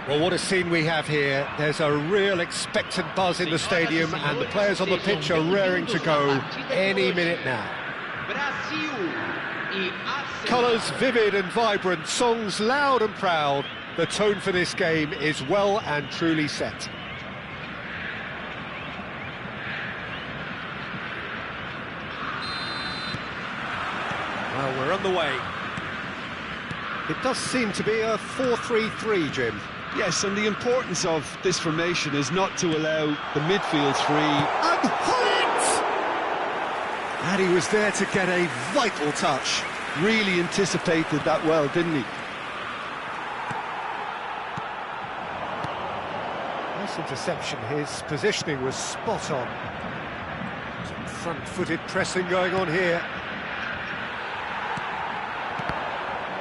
Well, what a scene we have here. There's a real expectant buzz in the stadium, and the players on the pitch are raring to go any minute now. Colours vivid and vibrant, songs loud and proud. The tone for this game is well and truly set. Well, we're on the way. It does seem to be a 4-3-3, Jim. Yes, and the importance of this formation is not to allow the midfield free. And Hullet! And he was there to get a vital touch. Really anticipated that well, didn't he? Nice interception. His positioning was spot on. Some front-footed pressing going on here.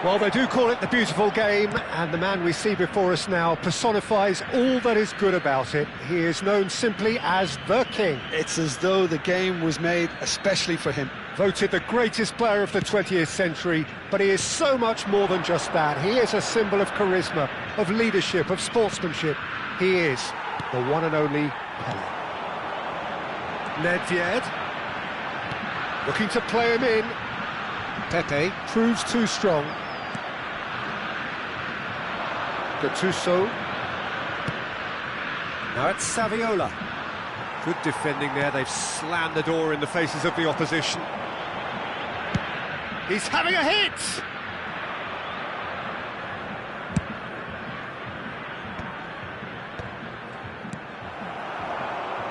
Well, they do call it the beautiful game, and the man we see before us now personifies all that is good about it. He is known simply as the King. It's as though the game was made especially for him. Voted the greatest player of the 20th century, but he is so much more than just that. He is a symbol of charisma, of leadership, of sportsmanship. He is the one and only Pelé. Nedved, looking to play him in. Pepe proves too strong. Gattuso. Now it's Saviola. Good defending there. They've slammed the door in the faces of the opposition. He's having a hit!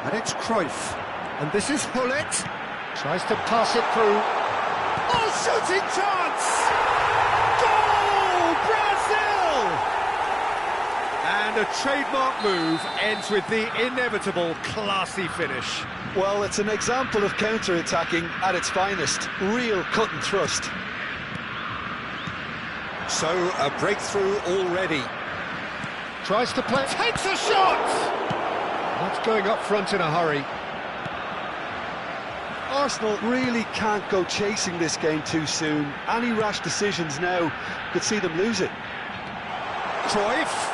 And it's Cruyff. And this is Hullet. Tries to pass it through. Oh, shooting chance! Goal! Brazil! And a trademark move ends with the inevitable classy finish. Well, it's an example of counter-attacking at its finest. Real cut and thrust. So, a breakthrough already. Tries to play... Takes a shot! Not going up front in a hurry. Arsenal really can't go chasing this game too soon. Any rash decisions now could see them lose it. Cruyff.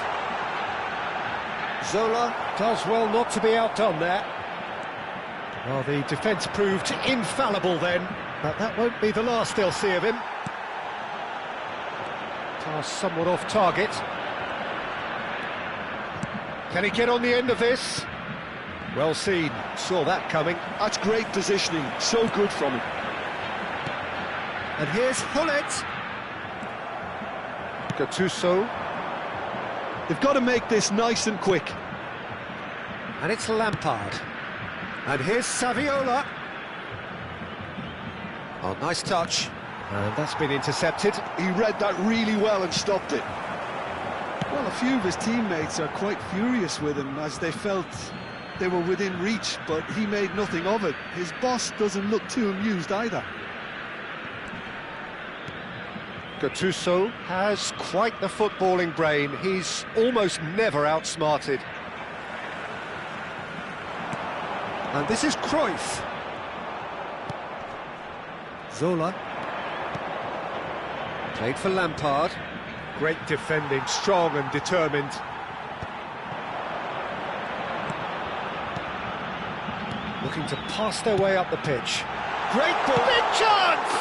Zola does well not to be outdone there. Well, the defence proved infallible then, but that won't be the last they'll see of him. Pass somewhat off target. Can he get on the end of this? Well seen, saw that coming. That's great positioning, so good from him. And here's Hullet. Gattuso. They've got to make this nice and quick. And it's Lampard. And here's Saviola. Oh, nice touch. And that's been intercepted. He read that really well and stopped it. Well, a few of his teammates are quite furious with him as they felt they were within reach, but he made nothing of it. His boss doesn't look too amused either. Gattuso has quite the footballing brain. He's almost never outsmarted. And this is Cruyff. Zola. Played for Lampard. Great defending, strong and determined. Looking to pass their way up the pitch. Great ball. Big chance!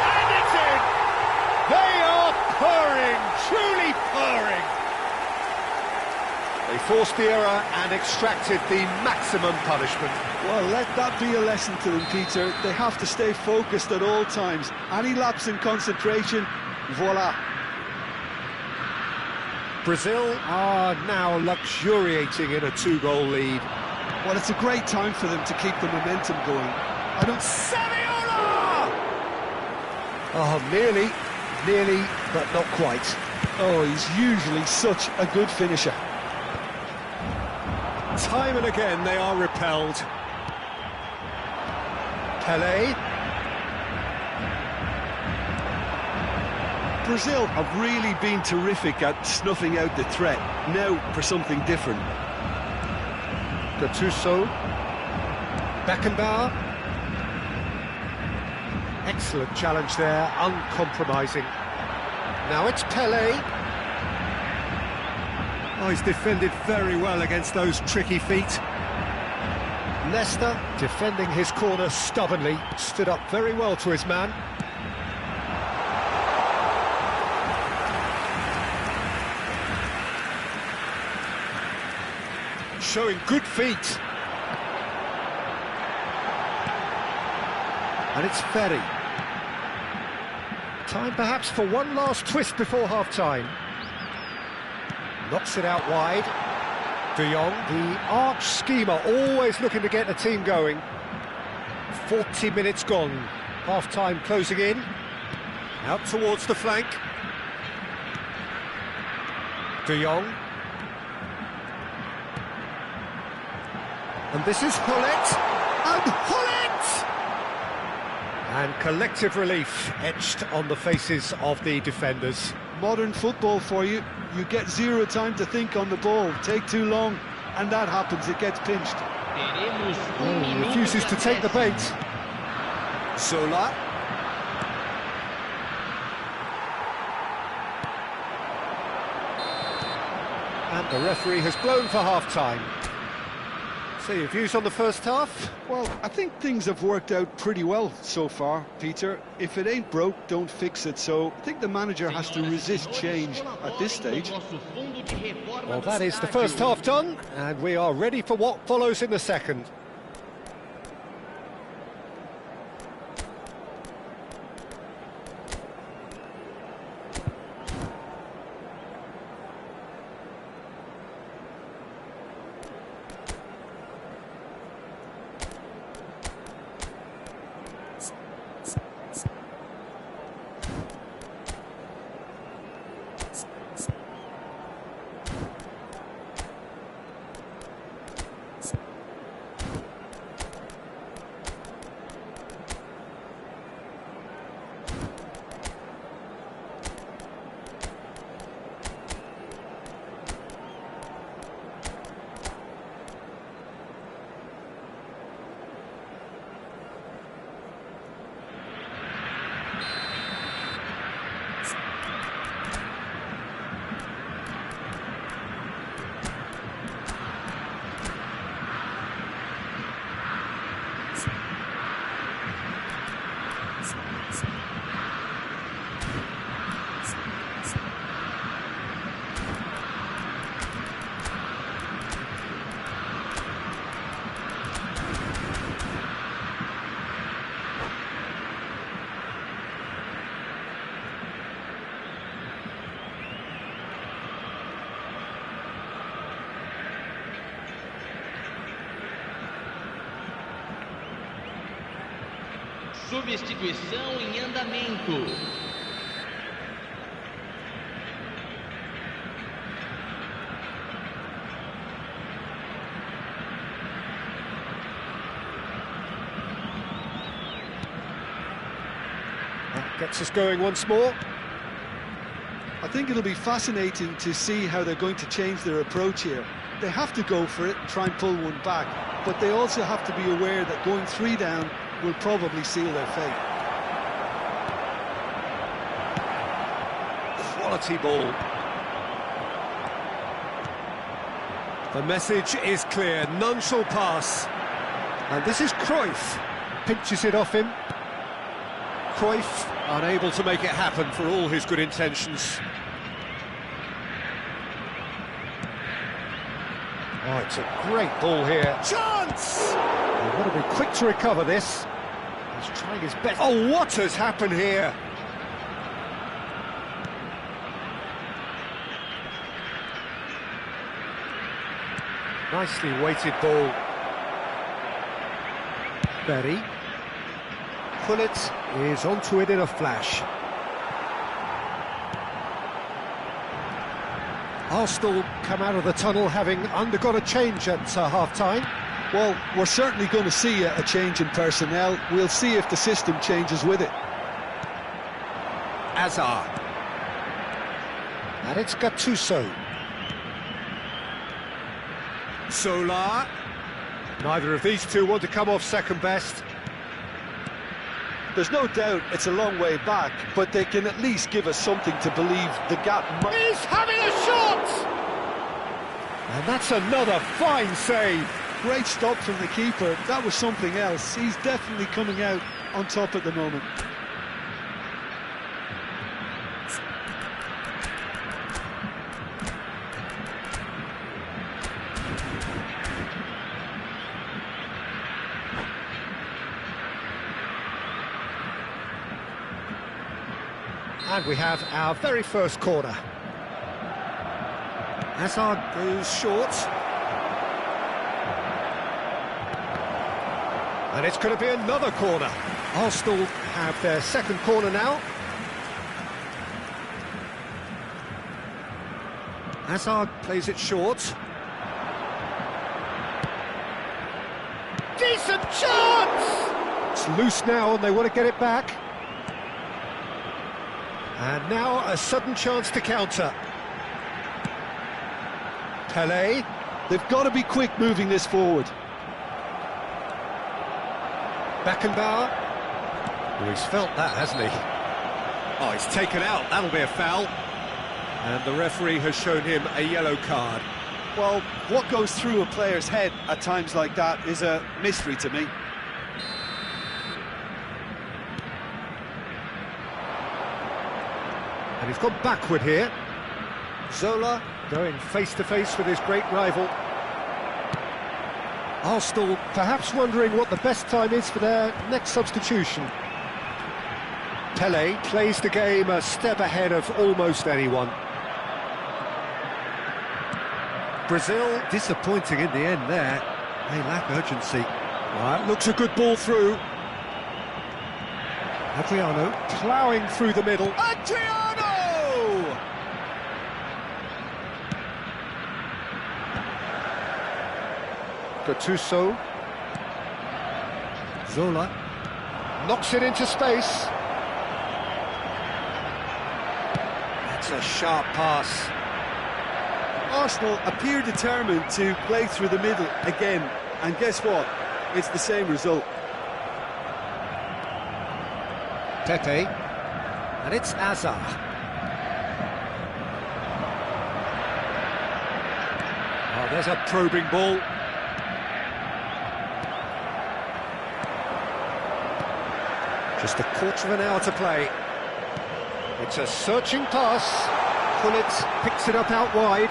And it's in! They are purring, truly purring. They forced the error and extracted the maximum punishment. Well, let that be a lesson to them, Peter. They have to stay focused at all times. Any lapse in concentration, voila. Brazil are now luxuriating in a 2-goal lead. Well, it's a great time for them to keep the momentum going. Saviola! Oh, nearly, but not quite. Oh, he's usually such a good finisher. Time and again they are repelled. Pelé. Brazil have really been terrific at snuffing out the threat. Now for something different. Gattuso. Beckenbauer. Excellent challenge there, uncompromising. Now it's Pelé. Oh, he's defended very well against those tricky feet. Leicester, defending his corner stubbornly, stood up very well to his man. Showing good feet. And it's Ferry. Time perhaps for one last twist before half-time. Knocks it out wide. De Jong, the arch schemer, always looking to get the team going. 40 minutes gone. Half-time closing in. Out towards the flank. De Jong. And this is Hullet. And Hullet! And collective relief etched on the faces of the defenders. Modern football for you. You get zero time to think on the ball. Take too long, and that happens. It gets pinched. He refuses to take the bait. Zola. And the referee has blown for half-time. So your views on the first half? Well, I think things have worked out pretty well so far, Peter. If it ain't broke, don't fix it. So I think the manager has to resist change at this stage. Well, that is the first half done, and we are ready for what follows in the second. Substituição em andamento. That gets us going once more. I think it'll be fascinating to see how they're going to change their approach here. They have to go for it, try and pull one back, but they also have to be aware that going 3 down will probably seal their fate. Quality ball. The message is clear, none shall pass. And this is Cruyff. Pinches it off him. Cruyff unable to make it happen for all his good intentions. Oh, it's a great ball here. Chance! They've got to be quick to recover this. He's trying his best. Oh, what has happened here? Nicely weighted ball. Berry. Gullit is onto it in a flash. Arsenal come out of the tunnel having undergone a change at half-time. Well, we're certainly going to see a change in personnel. We'll see if the system changes with it. Azar. And it's Gattuso. Solar. Neither of these two want to come off second best. There's no doubt it's a long way back, but they can at least give us something to believe the gap. He's having a shot! And that's another fine save. Great stop from the keeper. That was something else. He's definitely coming out on top at the moment. And we have our very first corner. Hazard goes short. And it's going to be another corner. Arsenal have their second corner now. Hazard plays it short. Decent chance! It's loose now and they want to get it back. And now a sudden chance to counter. Pelé. They've got to be quick moving this forward. Beckenbauer. Well, he's felt that, hasn't he? Oh, he's taken out. That'll be a foul. And the referee has shown him a yellow card. Well, what goes through a player's head at times like that is a mystery to me. And he's gone backward here. Zola going face-to-face with his great rival. Arsenal perhaps wondering what the best time is for their next substitution. Pelé plays the game a step ahead of almost anyone. Brazil disappointing in the end there. They lack urgency. Right, looks a good ball through. Adriano ploughing through the middle. Adriano! Gattuso. Zola knocks it into space. That's a sharp pass. Arsenal appear determined to play through the middle again, and guess what? It's the same result. Pepe, and it's Azar. Oh, there's a probing ball. Just a quarter of an hour to play. It's a searching pass. Gullit picks it up out wide.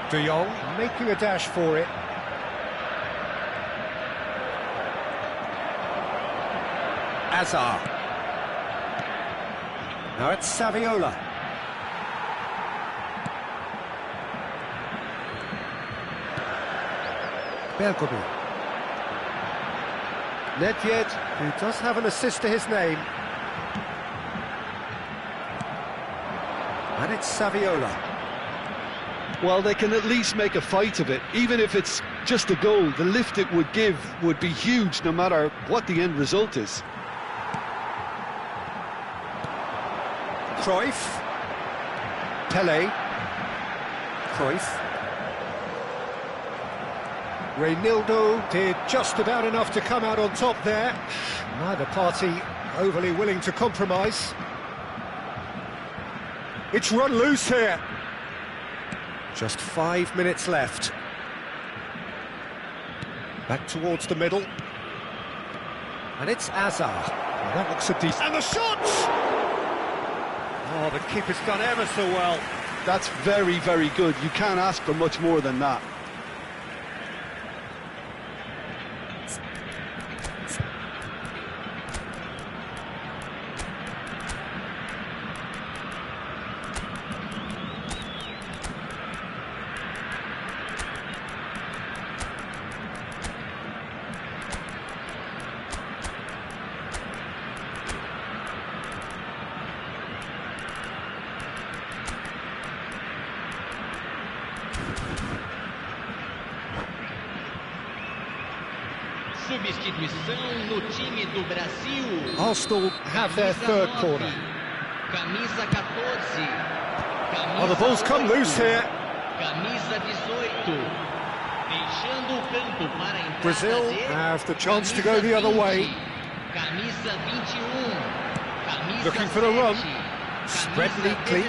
De Jong making a dash for it. Azar. Now it's Saviola. Bergkamp. Nedved, who does have an assist to his name. And it's Saviola. Well, they can at least make a fight of it. Even if it's just a goal, the lift it would give would be huge no matter what the end result is. Cruyff. Pelé. Cruyff. Reinildo did just about enough to come out on top there. Neither party overly willing to compromise. It's run loose here. Just 5 minutes left. Back towards the middle. And it's Azar. Well, that looks a decent... And the shot! Oh, the keeper's done ever so well. That's very, very good. You can't ask for much more than that. Substituição no time do Brasil. Arsenal have their third corner. Camisa 14. Oh, the ball's come loose here. Camisa 18. Deixando o campo para a entrada Brazil de have the chance to go the other way. Camisa 21. Camisa Looking for a run. 7. Spread neatly.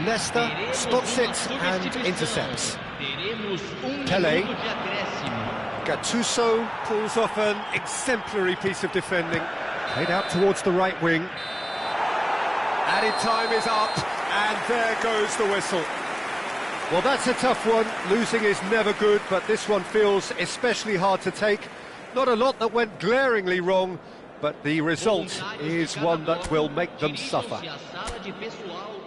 Nesta spots it and intercepts. Teremos Pelé. minuto de acréscimo. Gattuso pulls off an exemplary piece of defending. Played out towards the right wing. Added time is up, and there goes the whistle. Well, that's a tough one. Losing is never good, but this one feels especially hard to take. Not a lot that went glaringly wrong, but the result is one that will make them suffer. Dirijam-se à sala de pessoal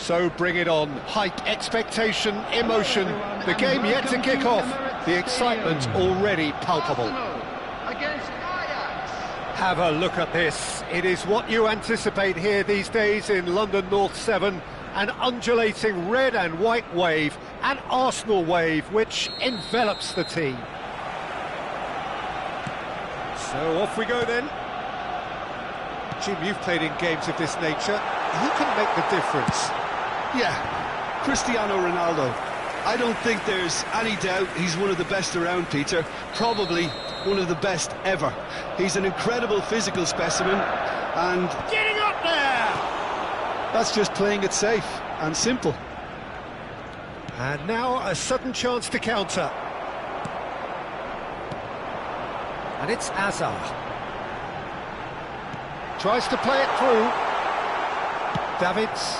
So bring it on. Hype, expectation, emotion. The game yet to kick off. The excitement already palpable. Against Ajax. Have a look at this. It is what you anticipate here these days in London North 7. An undulating red and white wave, an Arsenal wave which envelops the team. So off we go then. Jim, you've played in games of this nature. Who can make the difference? Yeah, Cristiano Ronaldo. I don't think there's any doubt he's one of the best around, Peter. Probably one of the best ever. He's an incredible physical specimen and... Getting up there! That's just playing it safe and simple. And now a sudden chance to counter. And it's Azar. Tries to play it through. Davids.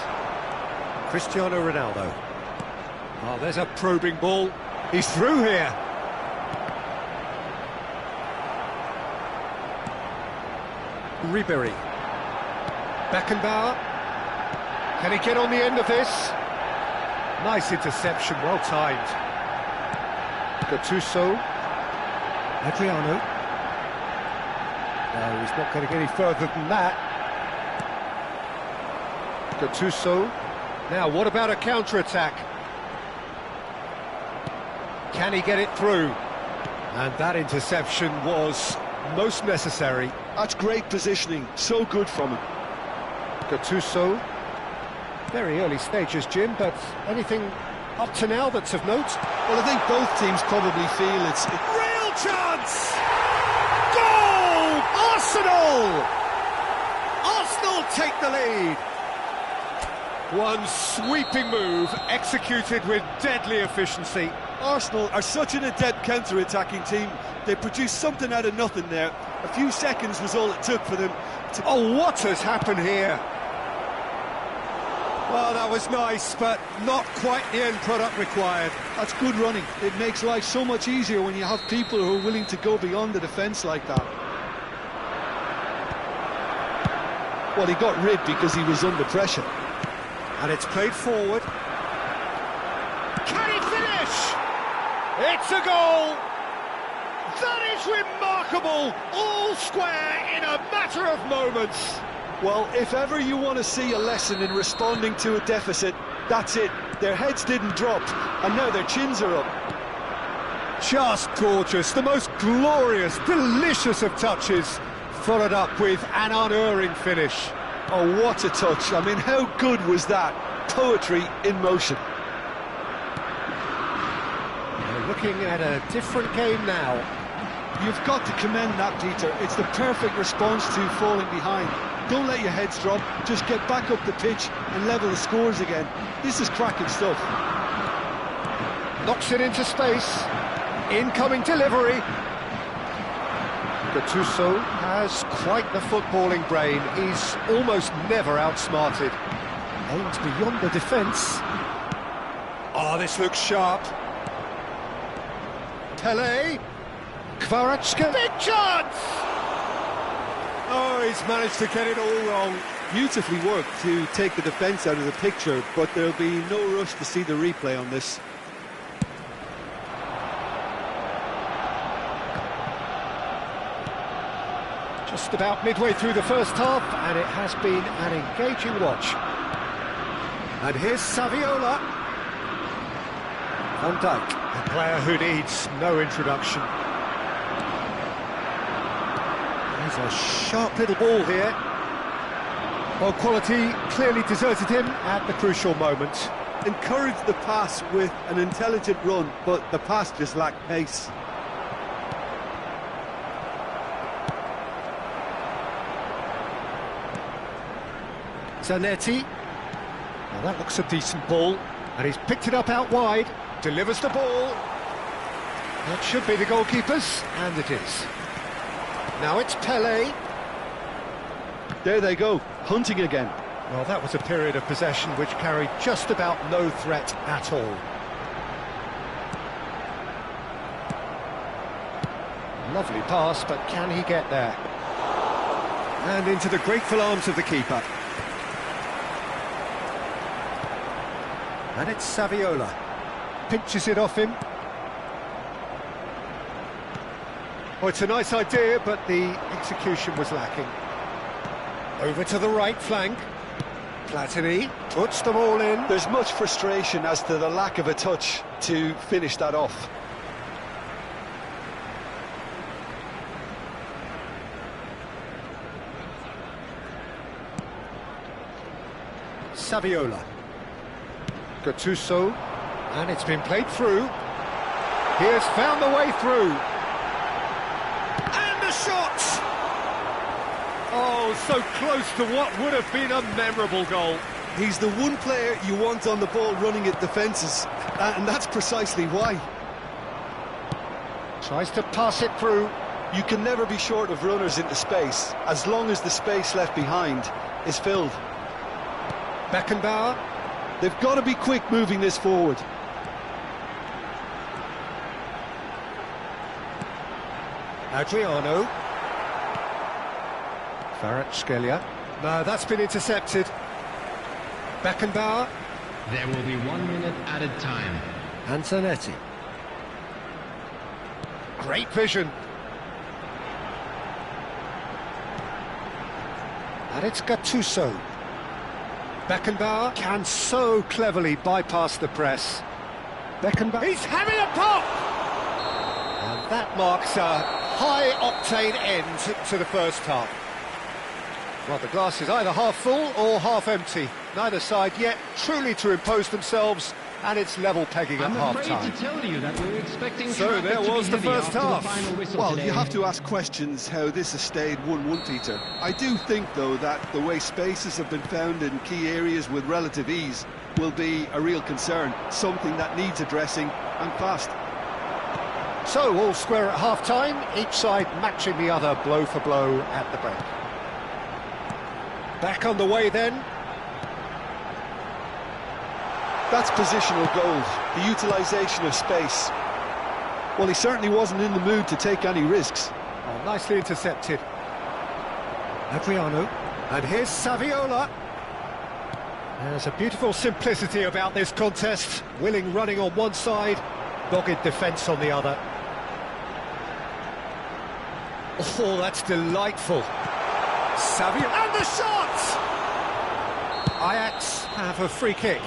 Cristiano Ronaldo. Oh, there's a probing ball. He's through here. Ribery. Beckenbauer. Can he get on the end of this? Nice interception, well timed. Gattuso. Adriano. No, he's not going to get any further than that. Gattuso. Now, what about a counter-attack? Can he get it through? And that interception was most necessary. That's great positioning, so good from him. Gattuso. Very early stages, Jim, but anything up to now that's of note? Well, I think both teams probably feel it's... Real chance! Goal! Arsenal! Arsenal take the lead. One sweeping move, executed with deadly efficiency. Arsenal are such an adept counter-attacking team. They produced something out of nothing there. A few seconds was all it took for them to... Oh, what has happened here? Well, that was nice, but not quite the end product required. That's good running. It makes life so much easier when you have people who are willing to go beyond the defence like that. Well, he got rid because he was under pressure. And it's played forward. Can he finish? It's a goal! That is remarkable! All square in a matter of moments. Well, if ever you want to see a lesson in responding to a deficit, that's it. Their heads didn't drop, and now their chins are up. Just gorgeous, the most glorious, delicious of touches, followed up with an unerring finish. Oh, what a touch. I mean, how good was that? Poetry in motion. We're looking at a different game now. You've got to commend that, Peter. It's the perfect response to falling behind. Don't let your heads drop, just get back up the pitch and level the scores again. This is cracking stuff. Knocks it into space. Incoming delivery. Gattuso has quite the footballing brain. He's almost never outsmarted. Aims beyond the defence. Oh, this looks sharp. Pele. Kvaratskhelia. Big chance! Oh, he's managed to get it all wrong. Beautifully worked to take the defence out of the picture, but there'll be no rush to see the replay on this. Just about midway through the first half, and it has been an engaging watch. And here's Saviola. Van Dijk, a player who needs no introduction. There's a sharp little ball here. Well, quality clearly deserted him at the crucial moment. Encouraged the pass with an intelligent run, but the pass just lacked pace. Zanetti. Well, that looks a decent ball, and he's picked it up out wide, delivers the ball. That should be the goalkeeper's, and it is. Now it's Pele. There they go, hunting again. Well, that was a period of possession which carried just about no threat at all. Lovely pass, but can he get there? And into the grateful arms of the keeper. And it's Saviola. Pinches it off him. Oh, it's a nice idea, but the execution was lacking. Over to the right flank. Platini puts them all in. There's much frustration as to the lack of a touch to finish that off. Saviola. Gattuso. And it's been played through. He has found the way through. And the shot! Oh, so close to what would have been a memorable goal. He's the one player you want on the ball running at defences, and that's precisely why. Tries to pass it through. You can never be short of runners into space, as long as the space left behind is filled. Beckenbauer. They've got to be quick moving this forward. Adriano. Kvaratskhelia. No, that's been intercepted. Beckenbauer. There will be 1 minute added time. Antonetti. Great vision. And it's Gattuso. Beckenbauer can so cleverly bypass the press. Beckenbauer. He's having a pop! And that marks a high-octane end to the first half. Well, the glass is either half full or half empty. Neither side yet truly to impose themselves, and it's level pegging at half-time. I'm afraid to tell you that we're expecting So there was the first half. Well, you have to ask questions how this has stayed 1-1, Peter. I do think, though, that the way spaces have been found in key areas with relative ease will be a real concern, something that needs addressing, and fast. So, all square at half-time, each side matching the other blow for blow at the break. Back on the way then. That's positional goal, the utilisation of space. Well, he certainly wasn't in the mood to take any risks. Oh, nicely intercepted. Adriano. And here's Saviola. There's a beautiful simplicity about this contest. Willing running on one side, dogged defence on the other. Oh, that's delightful. Saviola. And the shot! Ajax have a free kick.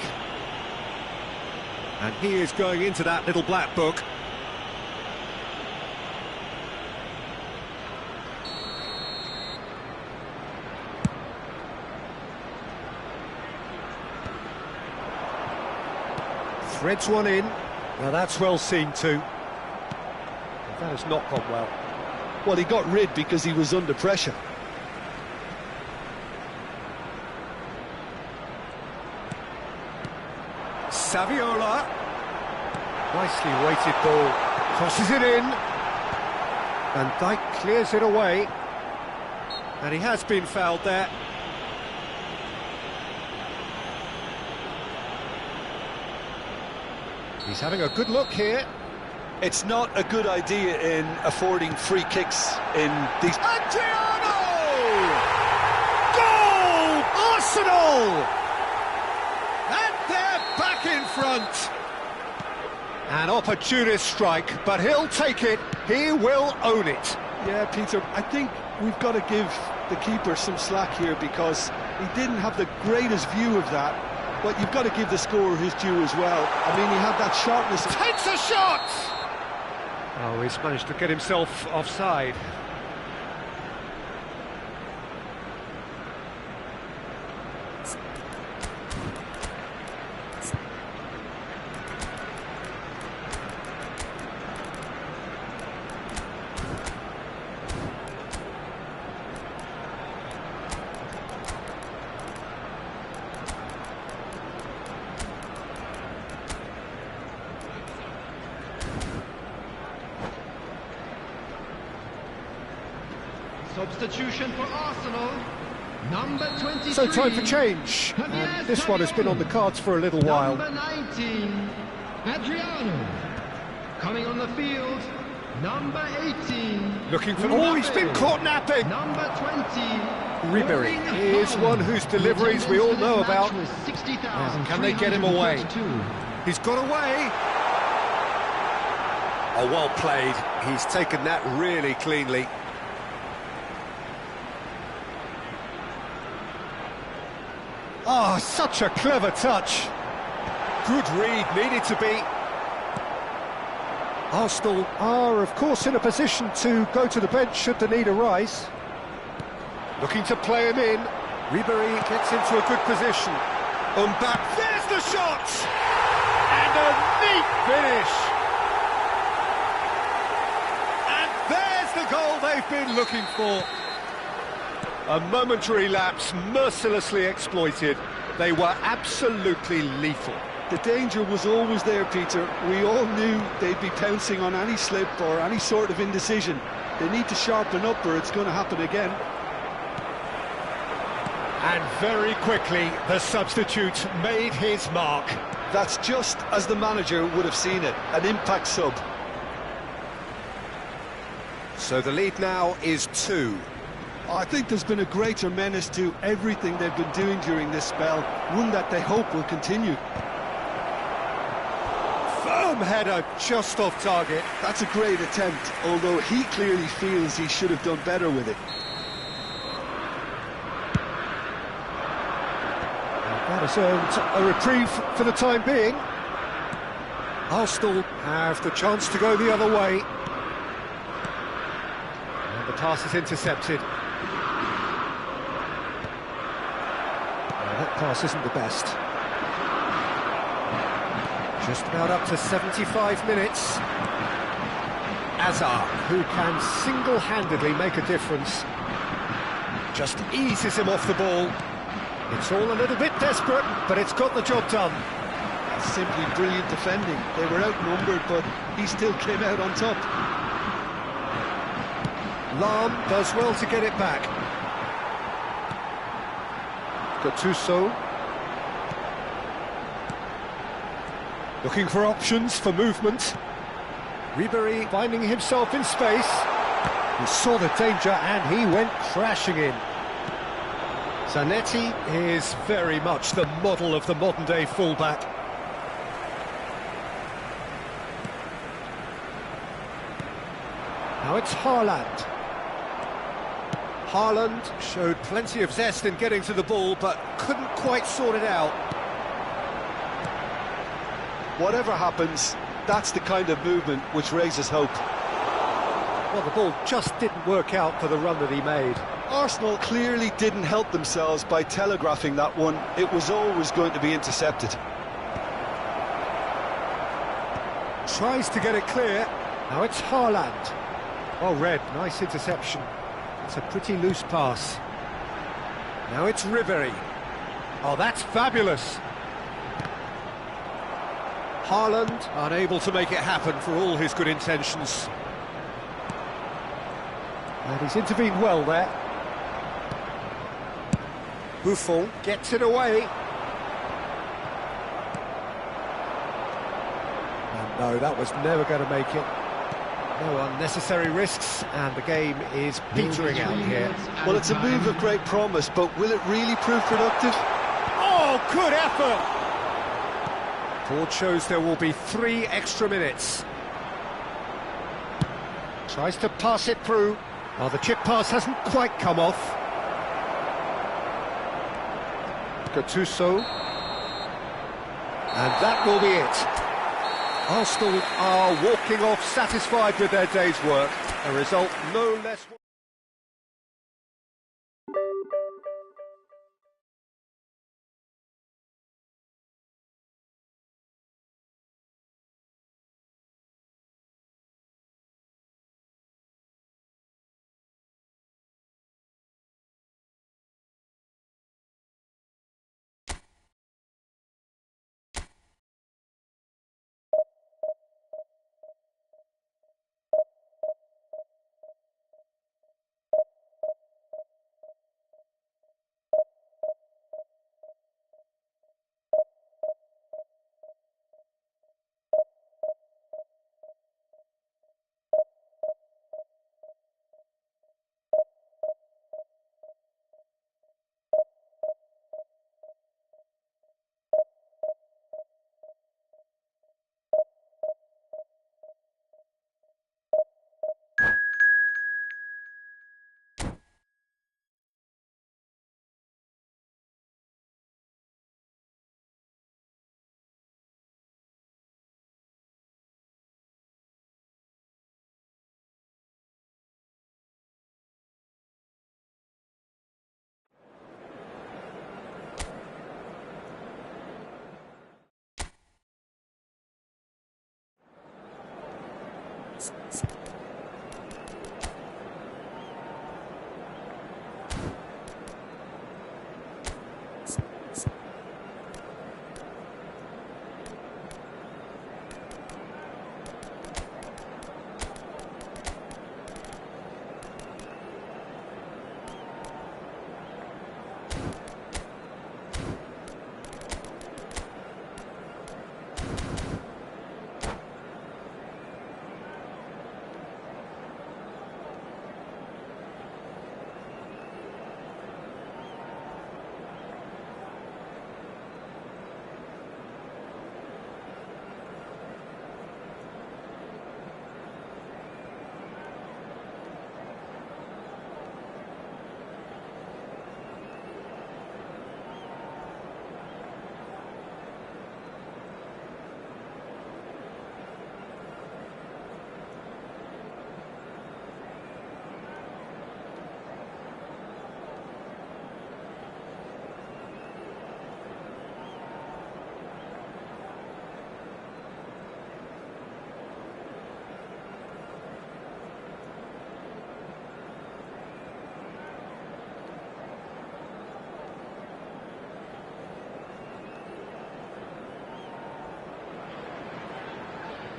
And he is going into that little black book. Threads one in. Now that's well seen too. That has not gone well. Well, he got rid because he was under pressure. Saviola. Nicely weighted ball. Crosses it in. Van Dijk clears it away. And he has been fouled there. He's having a good look here. It's not a good idea in affording free kicks in these... Adriano! Goal! Arsenal! And they're back in front. An opportunist strike, but he'll take it. He will own it. Yeah, Peter, I think we've got to give the keeper some slack here because he didn't have the greatest view of that. But you've got to give the scorer his due as well. I mean, he had that sharpness. Takes a shot! Oh, he's managed to get himself offside. Substitution for Arsenal, number 23. So time for change, and this one has been on the cards for a little while. Number 19, Adriano. Coming on the field, Number 18. Looking for... Oh, he's been caught napping! Number 20. Ribéry is one whose deliveries we all know about. Now, can they get him away? He's got away! Oh, well played. He's taken that really cleanly. Oh, such a clever touch. Good read, needed to be. Arsenal are, of course, in a position to go to the bench should the need arise. Looking to play him in. Ribéry gets into a good position. Mbappé, there's the shot! And a neat finish! And there's the goal they've been looking for. A momentary lapse, mercilessly exploited. They were absolutely lethal. The danger was always there, Peter. We all knew they'd be pouncing on any slip or any sort of indecision. They need to sharpen up or it's going to happen again. And very quickly, the substitute made his mark. That's just as the manager would have seen it, an impact sub. So the lead now is 2. I think there's been a greater menace to everything they've been doing during this spell, one that they hope will continue. Firm header just off target. That's a great attempt, although he clearly feels he should have done better with it. That has earned a reprieve for the time being. Arsenal have the chance to go the other way. And the pass is intercepted. That pass isn't the best. Just about up to 75 minutes. Azar, who can single-handedly make a difference, just eases him off the ball. It's all a little bit desperate, but it's got the job done. That's simply brilliant defending. They were outnumbered, but he still came out on top. Lahm does well to get it back. Gattuso. Looking for options for movement. Ribéry finding himself in space. He saw the danger and he went crashing in. Zanetti is very much the model of the modern-day fullback. Now it's Haaland. Haaland showed plenty of zest in getting to the ball, but couldn't quite sort it out. Whatever happens, that's the kind of movement which raises hope. Well, the ball just didn't work out for the run that he made. Arsenal clearly didn't help themselves by telegraphing that one. It was always going to be intercepted. Tries to get it clear. Now it's Haaland. Well read, nice interception. It's a pretty loose pass. Now it's Ribéry. Oh, that's fabulous. Haaland unable to make it happen for all his good intentions. And he's intervened well there. Buffon gets it away. And no, that was never going to make it. No unnecessary risks, and the game is petering out here. Well, it's a move of great promise, but will it really prove productive? Oh, good effort! Board shows there will be 3 extra minutes. Tries to pass it through. Oh, the chip pass hasn't quite come off. Gattuso. And that will be it. Arsenal are walking off satisfied with their day's work. A result no less...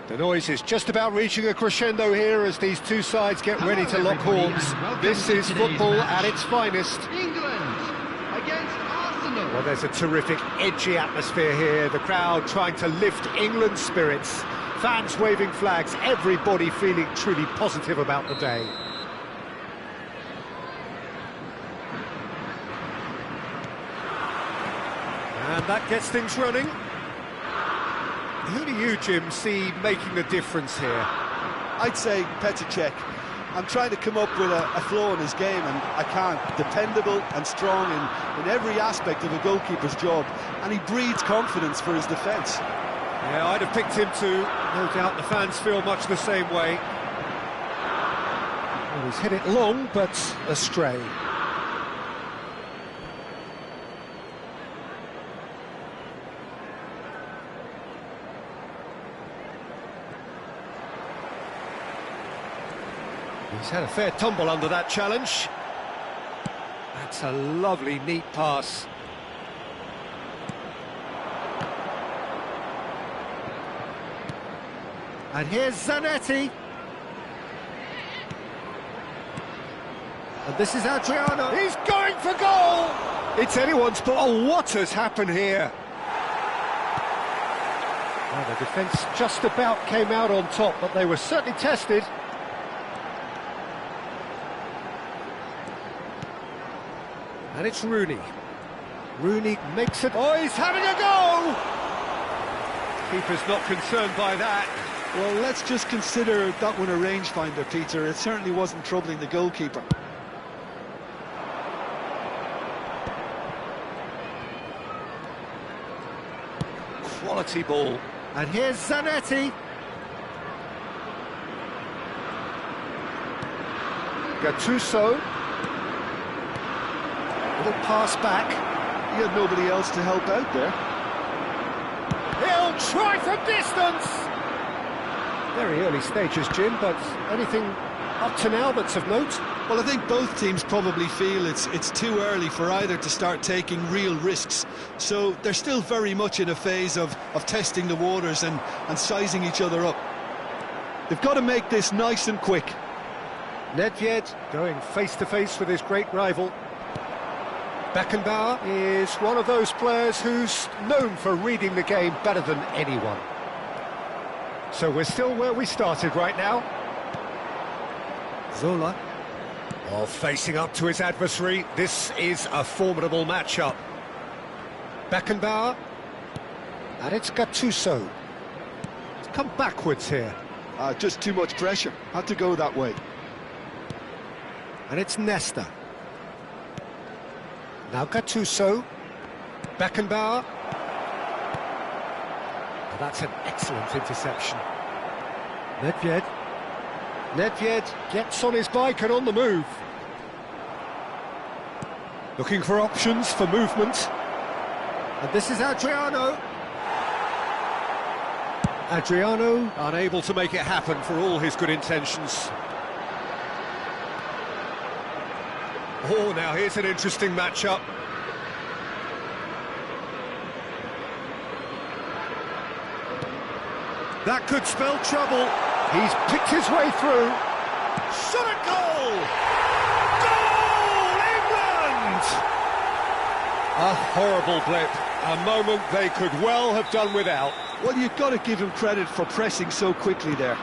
The noise is just about reaching a crescendo here as these two sides get ready to lock horns. This is football at its finest. England against Arsenal. Well, there's a terrific, edgy atmosphere here. The crowd trying to lift England's spirits. Fans waving flags, everybody feeling truly positive about the day. And that gets things running. Who do you, Jim, see making the difference here? I'd say Petr Cech. I'm trying to come up with a flaw in his game, and I can't. Dependable and strong in every aspect of a goalkeeper's job, and he breeds confidence for his defence. Yeah, I'd have picked him too. No doubt the fans feel much the same way. Well, he's hit it long, but astray. He's had a fair tumble under that challenge. That's a lovely, neat pass. And here's Zanetti. And this is Adriano. He's going for goal! It's anyone's ball. Oh, what has happened here? Well, the defence just about came out on top, but they were certainly tested. And it's Rooney. Rooney makes it. Oh, he's having a go! Keeper's not concerned by that. Well, let's just consider that one a rangefinder, Peter. It certainly wasn't troubling the goalkeeper. Quality ball. And here's Zanetti. Gattuso. Little pass back. He had nobody else to help out there. He'll try from distance! Very early stages, Jim, but anything up to now that's of note? Well, I think both teams probably feel it's too early for either to start taking real risks. So they're still very much in a phase of testing the waters and sizing each other up. They've got to make this nice and quick. Nedved going face-to-face with his great rival. Beckenbauer is one of those players who's known for reading the game better than anyone. So we're still where we started right now. Zola. Oh, facing up to his adversary. This is a formidable matchup. Beckenbauer. And it's Gattuso. It's come backwards here. Just too much pressure. Had to go that way. And it's Nesta. Now Gattuso. Beckenbauer. Oh, that's an excellent interception. Nedved. Nedved gets on his bike and on the move. Looking for options for movement. And this is Adriano. Adriano unable to make it happen for all his good intentions. Oh, now here's an interesting matchup. That could spell trouble. He's picked his way through. Shot at goal! Goal! England! A horrible blip. A moment they could well have done without. Well, you've got to give him credit for pressing so quickly there.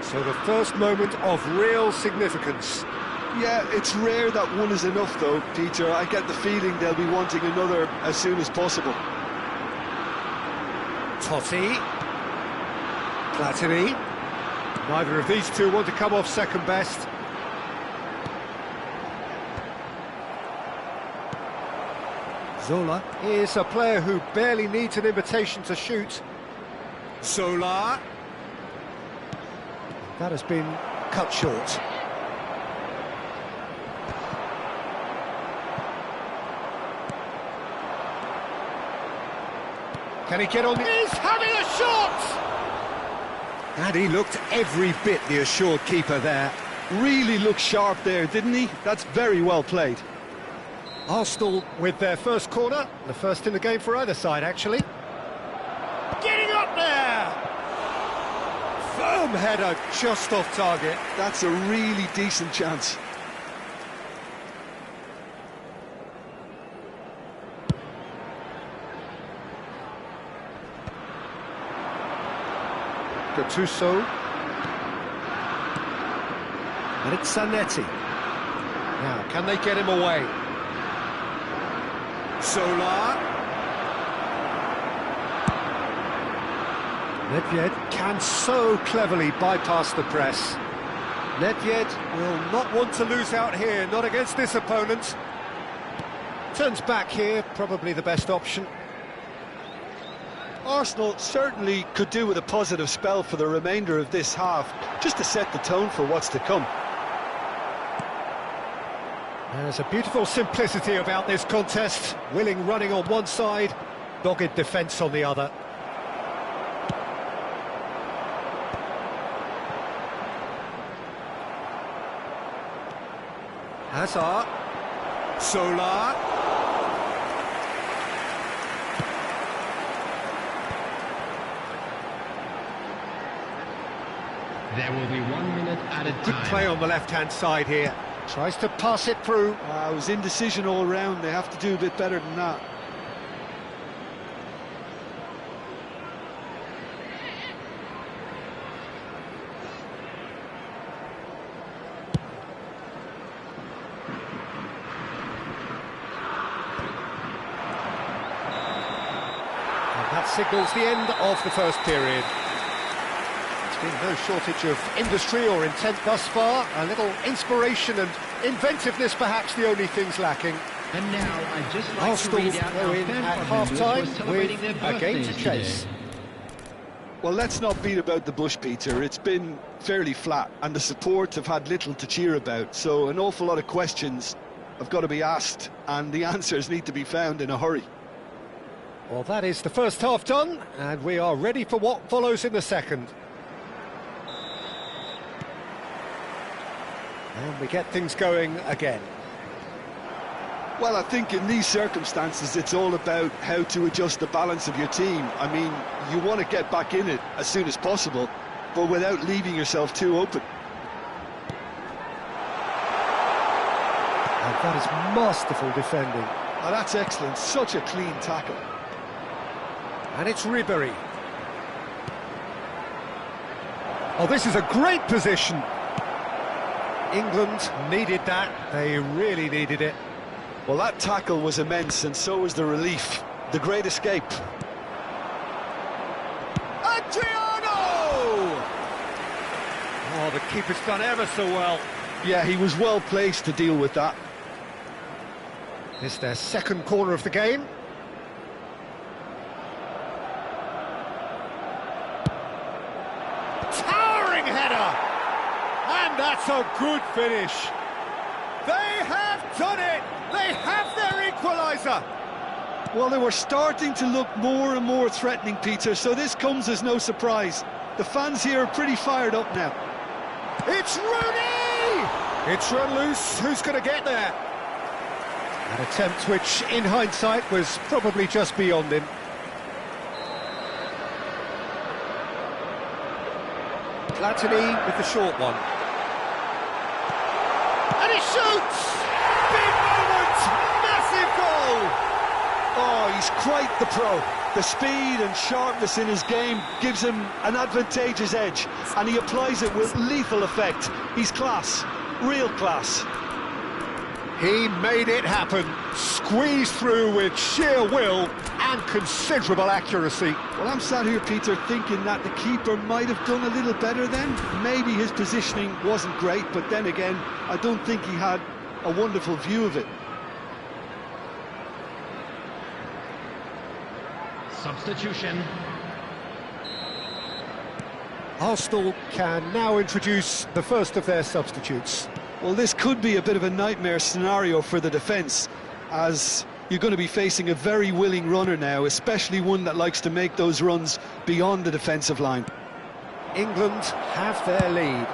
So the first moment of real significance. Yeah, it's rare that one is enough though, Peter. I get the feeling they'll be wanting another as soon as possible. Totti. Platini. Neither of these two want to come off second best. Zola is a player who barely needs an invitation to shoot. Zola. That has been cut short. Can he get on? He's having a shot! And he looked every bit the assured keeper there. Really looked sharp there, didn't he? That's very well played. Arsenal with their first corner, the first in the game for either side, actually. Getting up there! Firm header, just off target. That's a really decent chance. Gattuso. And it's Zanetti. Now, can they get him away? Zola. Nedved can so cleverly bypass the press. Nedved will not want to lose out here, not against this opponent. Turns back here, probably the best option. Arsenal certainly could do with a positive spell for the remainder of this half, just to set the tone for what's to come. There's a beautiful simplicity about this contest. Willing running on one side, dogged defence on the other. Hazard. Zola. There will be 1 minute at a Good time. play on the left-hand side here. Tries to pass it through. It was indecision all round. They have to do a bit better than that. And that signals the end of the first period. Been no shortage of industry or intent thus far. A little inspiration and inventiveness, perhaps the only things lacking. And now I'd just like Arsenal to read out go our in fan at club members who are half-time celebrating with their a game to birthdays chase. today. Well, let's not beat about the bush, Peter. It's been fairly flat, and the support have had little to cheer about, so an awful lot of questions have got to be asked, and the answers need to be found in a hurry. Well, that is the first half done, and we are ready for what follows in the second. And we get things going again. Well, I think in these circumstances, it's all about how to adjust the balance of your team. I mean, you want to get back in it as soon as possible, but without leaving yourself too open. And that is masterful defending. Oh, that's excellent. Such a clean tackle. And it's Ribéry. Oh, this is a great position. England needed that. They really needed it. Well, that tackle was immense, and so was the relief. The great escape. Adriano! Oh, the keeper's done ever so well. Yeah, he was well placed to deal with that. It's their second corner of the game. Towering header! And that's a good finish. They have done it! They have their equaliser! Well, they were starting to look more and more threatening, Peter, so this comes as no surprise. The fans here are pretty fired up now. It's Rooney! It's run loose. Who's going to get there? An attempt which, in hindsight, was probably just beyond him. Platini with the short one. And he shoots! Big moment! Massive goal! Oh, he's quite the pro. The speed and sharpness in his game gives him an advantageous edge, and he applies it with lethal effect. He's class, real class. He made it happen, squeezed through with sheer will and considerable accuracy. Well, I'm sat here, Peter, thinking that the keeper might have done a little better then. Maybe his positioning wasn't great, but then again, I don't think he had a wonderful view of it. Substitution. Arsenal can now introduce the first of their substitutes. Well, this could be a bit of a nightmare scenario for the defence, as you're going to be facing a very willing runner now, especially one that likes to make those runs beyond the defensive line. England have their lead.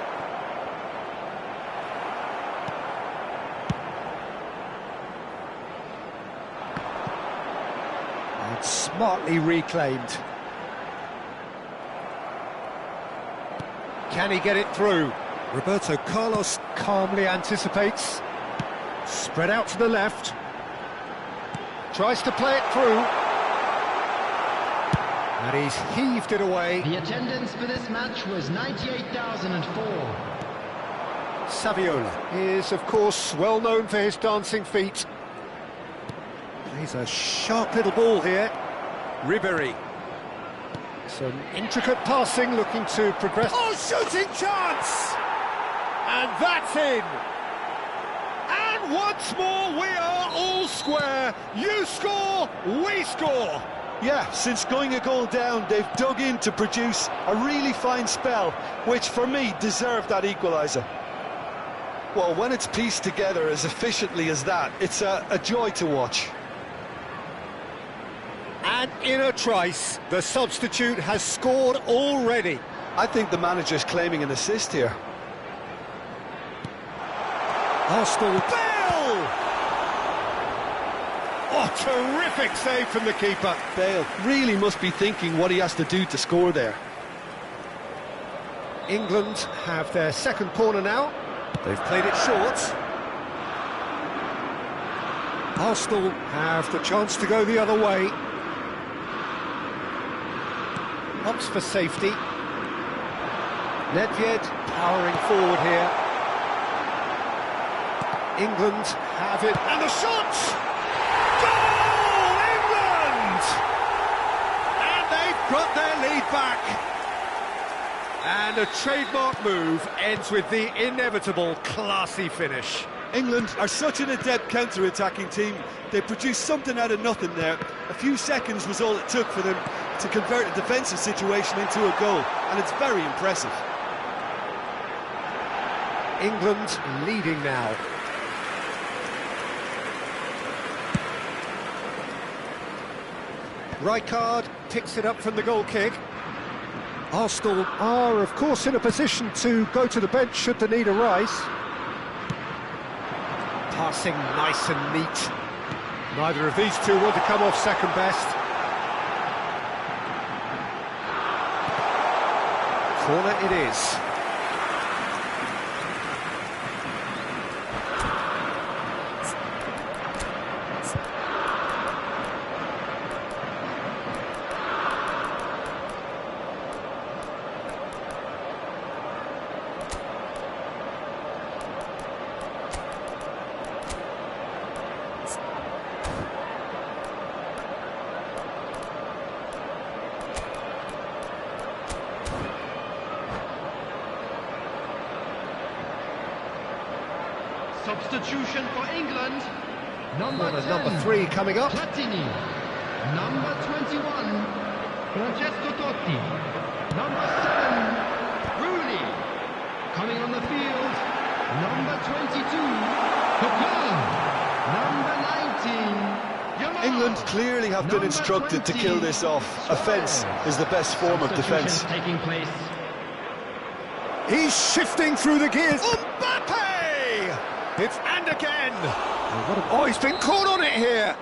And smartly reclaimed. Can he get it through? Roberto Carlos calmly anticipates. Spread out to the left. Tries to play it through. And he's heaved it away. The attendance for this match was 98,004. Saviola is, of course, well known for his dancing feet. Plays a sharp little ball here. Ribéry. Some intricate passing, looking to progress. Oh, shooting chance! And that's in! And once more, we are all square. You score, we score! Yeah, since going a goal down, they've dug in to produce a really fine spell, which for me deserved that equaliser. Well, when it's pieced together as efficiently as that, it's a joy to watch. And in a trice, the substitute has scored already. I think the manager's claiming an assist here. Arsenal, Bale! Oh, terrific save from the keeper. Bale really must be thinking what he has to do to score there. England have their second corner now. They've played it short. Arsenal have the chance to go the other way. Opts for safety. Nedved powering forward here. England have it, and the shot! Goal, England! And they've got their lead back. And a trademark move ends with the inevitable classy finish. England are such an adept counter-attacking team. They produced something out of nothing there. A few seconds was all it took for them to convert a defensive situation into a goal, and it's very impressive. England leading now. Rijkaard picks it up from the goal kick. Arsenal are, of course, in a position to go to the bench should the need arise. Passing nice and neat. Neither of these two want to come off second best. Corner it is. Substitution for England. Number 10, number 3 coming up. Platini. Number 21, Francesco Totti. Number 7, Rooney. Coming on the field, number 22, Coquelin. Number 19, England clearly have been instructed to kill this off. Offence is the best form of defence. Taking place. He's shifting through the gears. Mbappe! It's and again. Oh, he's been caught on it here.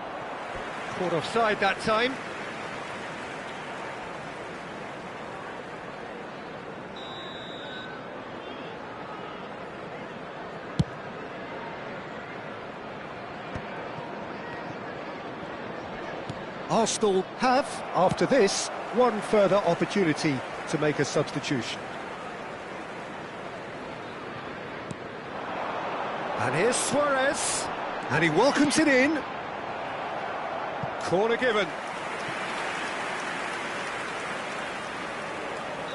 Caught offside that time. Arsenal have, after this, one further opportunity to make a substitution. And here's Suarez, and he welcomes it in. Corner given.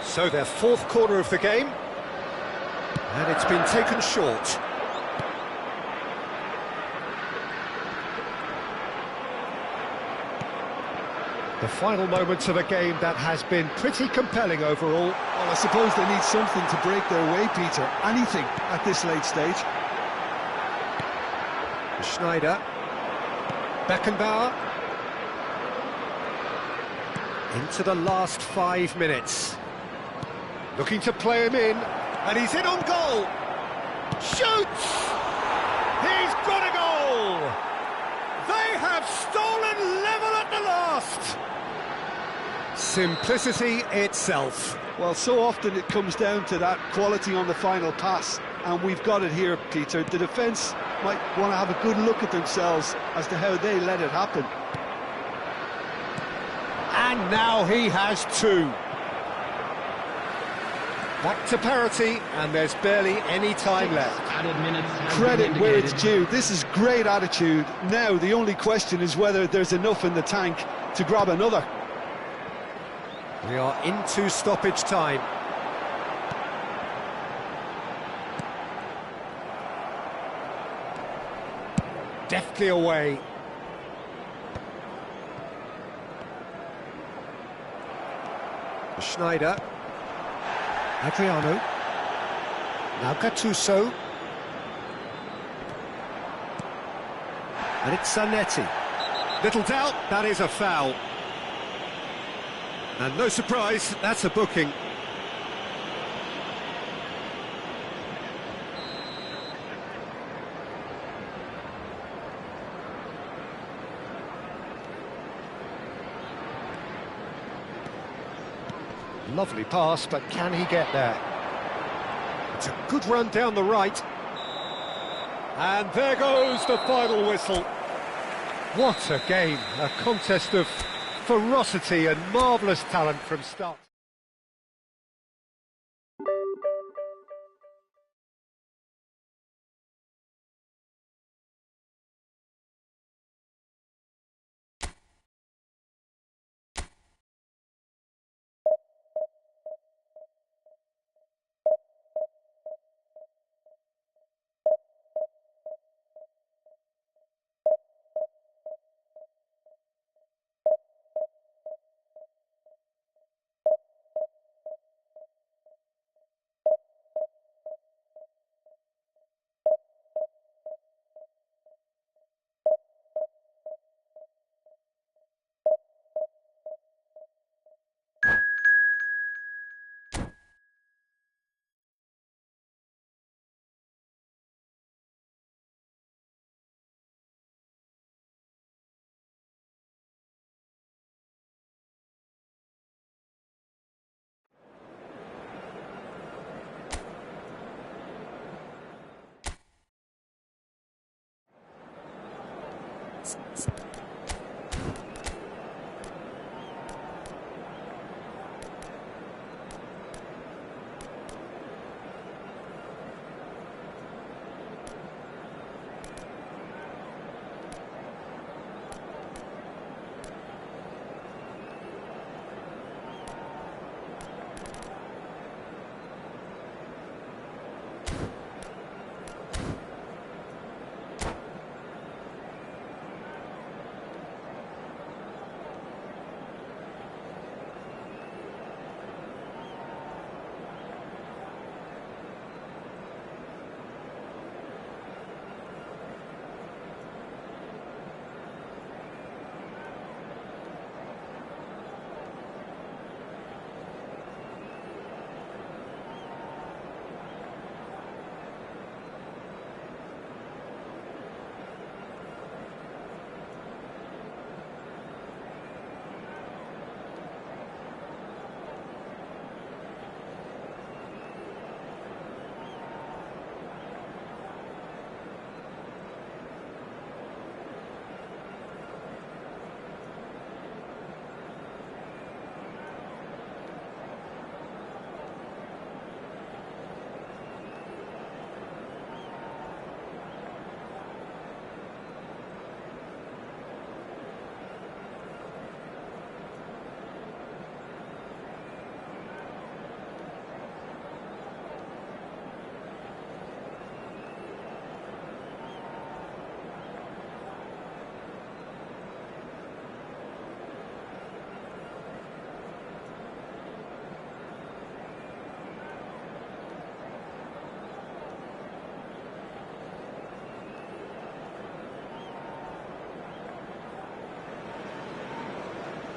So their fourth corner of the game, and it's been taken short. The final moments of a game that has been pretty compelling overall. Well, I suppose they need something to break their way, Peter. Anything at this late stage. Schneider. Beckenbauer. Into the last 5 minutes. Looking to play him in, and he's in on goal. Shoots! He's got a goal! They have stolen level at the last! Simplicity itself. Well, so often it comes down to that quality on the final pass, and we've got it here, Peter. The defence might want to have a good look at themselves as to how they let it happen. And now he has two. Back to parity, and there's barely any time left. Added minutes have Credit been where it's indicated. due. This is great attitude. Now the only question is whether there's enough in the tank to grab another. We are into stoppage time. Deftly away. Schneider. Adriano. Now Gattuso. And it's Zanetti. Little doubt, that is a foul. And no surprise, that's a booking. Lovely pass, but can he get there? It's a good run down the right. And there goes the final whistle. What a game, a contest of ferocity and marvellous talent from start.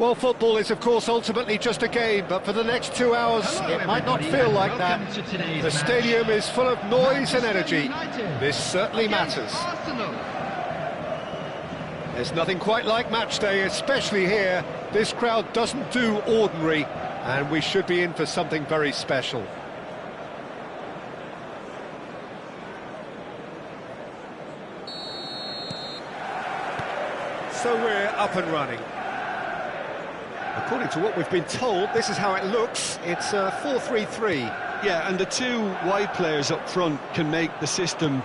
Well, football is, of course, ultimately just a game, but for the next 2 hours, it might not feel like that. The stadium is full of noise and energy. This certainly matters. There's nothing quite like match day, especially here. This crowd doesn't do ordinary, and we should be in for something very special. So we're up and running. According to what we've been told, this is how it looks. It's a 4-3-3. Yeah, and the two wide players up front can make the system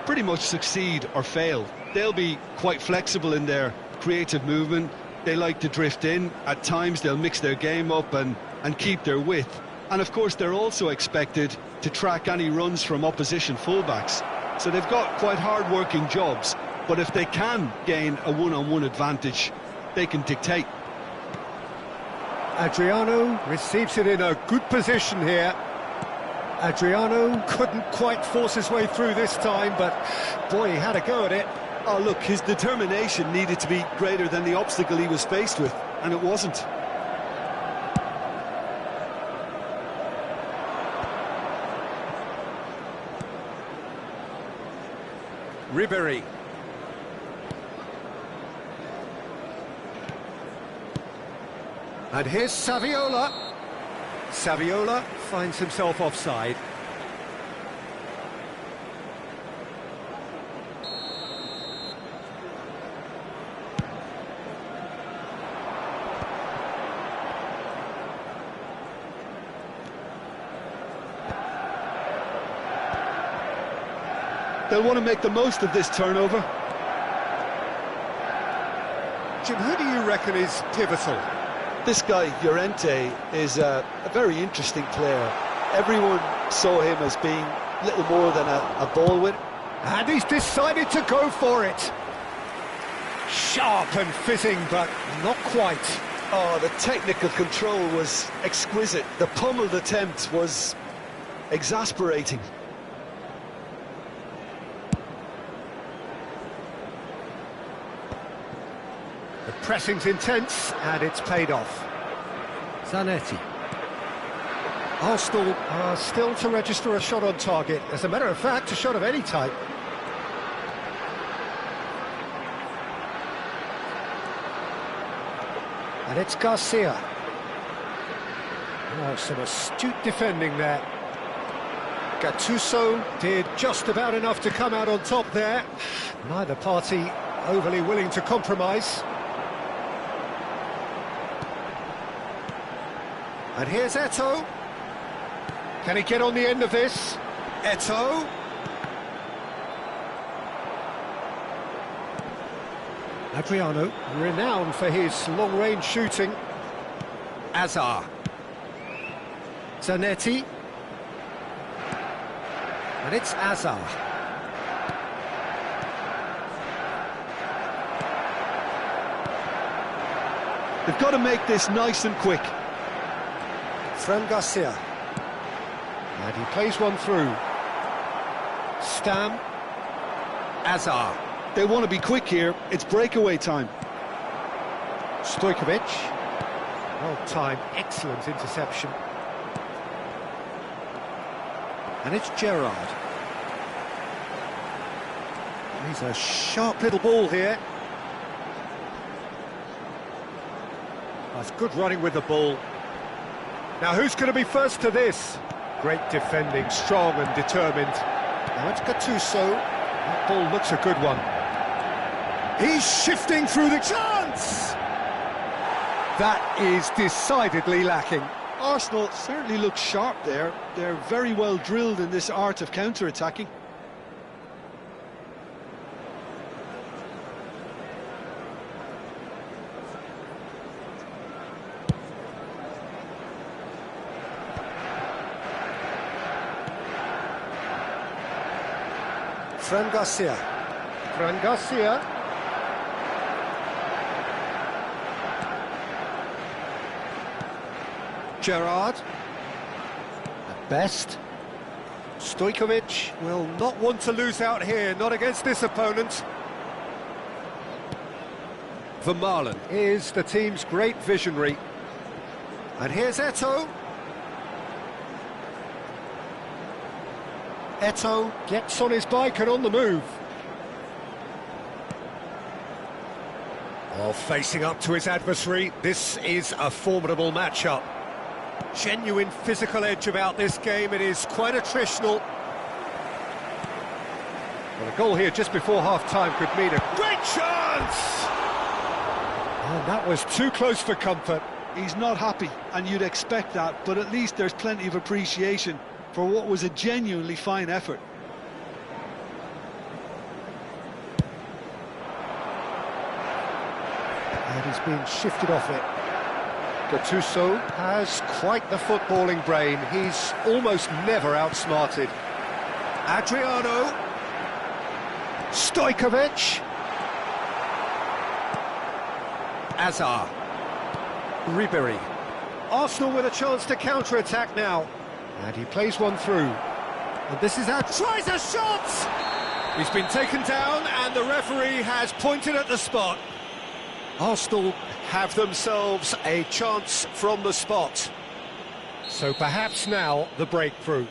pretty much succeed or fail. They'll be quite flexible in their creative movement. They like to drift in. At times they'll mix their game up and keep their width. And of course they're also expected to track any runs from opposition fullbacks. So they've got quite hard-working jobs, but if they can gain a one-on-one advantage, they can dictate. Adriano receives it in a good position here. Adriano couldn't quite force his way through this time, but boy, he had a go at it. Oh, look, his determination needed to be greater than the obstacle he was faced with, and it wasn't. Ribéry. And here's Saviola. Saviola finds himself offside. They'll want to make the most of this turnover. Jim, who do you reckon is pivotal? This guy, Llorente, is a very interesting player. Everyone saw him as being little more than a ball winner. And he's decided to go for it. Sharp and fitting, but not quite. Oh, the technical control was exquisite. The pummeled attempt was exasperating. The pressing's intense, and it's paid off. Zanetti. Arsenal are still to register a shot on target. As a matter of fact, a shot of any type. And it's Garcia. Oh, some astute defending there. Gattuso did just about enough to come out on top there. Neither party overly willing to compromise. And here's Eto'o. Can he get on the end of this? Eto'o. Adriano, renowned for his long-range shooting. Azar. Zanetti. And it's Azar. They've got to make this nice and quick. Fran Garcia. And he plays one through. Stam. Azar. They want to be quick here. It's breakaway time. Stojkovic. Well timed, excellent interception. And it's Gerrard. He's a sharp little ball here. That's good running with the ball. Now who's going to be first to this? Great defending, strong and determined. Now it's Gattuso. That ball looks a good one. He's shifting through the chance! That is decidedly lacking. Arsenal certainly look sharp there. They're very well drilled in this art of counter-attacking. Fran Garcia. Fran Garcia. Gerrard. At best. Stojkovic will not want to lose out here, not against this opponent. Vermaelen is the team's great visionary. And here's Eto'o. Eto'o gets on his bike and on the move. While facing up to his adversary, this is a formidable matchup. Genuine physical edge about this game, it is quite attritional. Well, a goal here just before half-time could mean a great chance! And that was too close for comfort. He's not happy, and you'd expect that, but at least there's plenty of appreciation for what was a genuinely fine effort. And he's been shifted off it. Gattuso has quite the footballing brain. He's almost never outsmarted. Adriano. Stojkovic. Azar. Ribery. Arsenal with a chance to counter-attack now. And he plays one through. And this is out. Tries a shot! He's been taken down and the referee has pointed at the spot. Arsenal have themselves a chance from the spot. So perhaps now the breakthrough.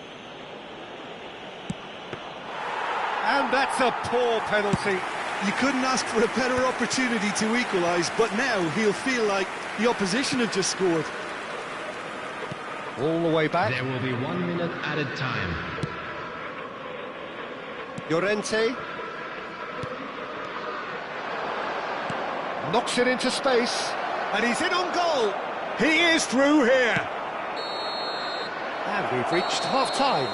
And that's a poor penalty. You couldn't ask for a better opportunity to equalise, but now he'll feel like the opposition have just scored. All the way back. There will be 1 minute added time. Llorente. Knocks it into space. And he's in on goal. He is through here. And we've reached half-time.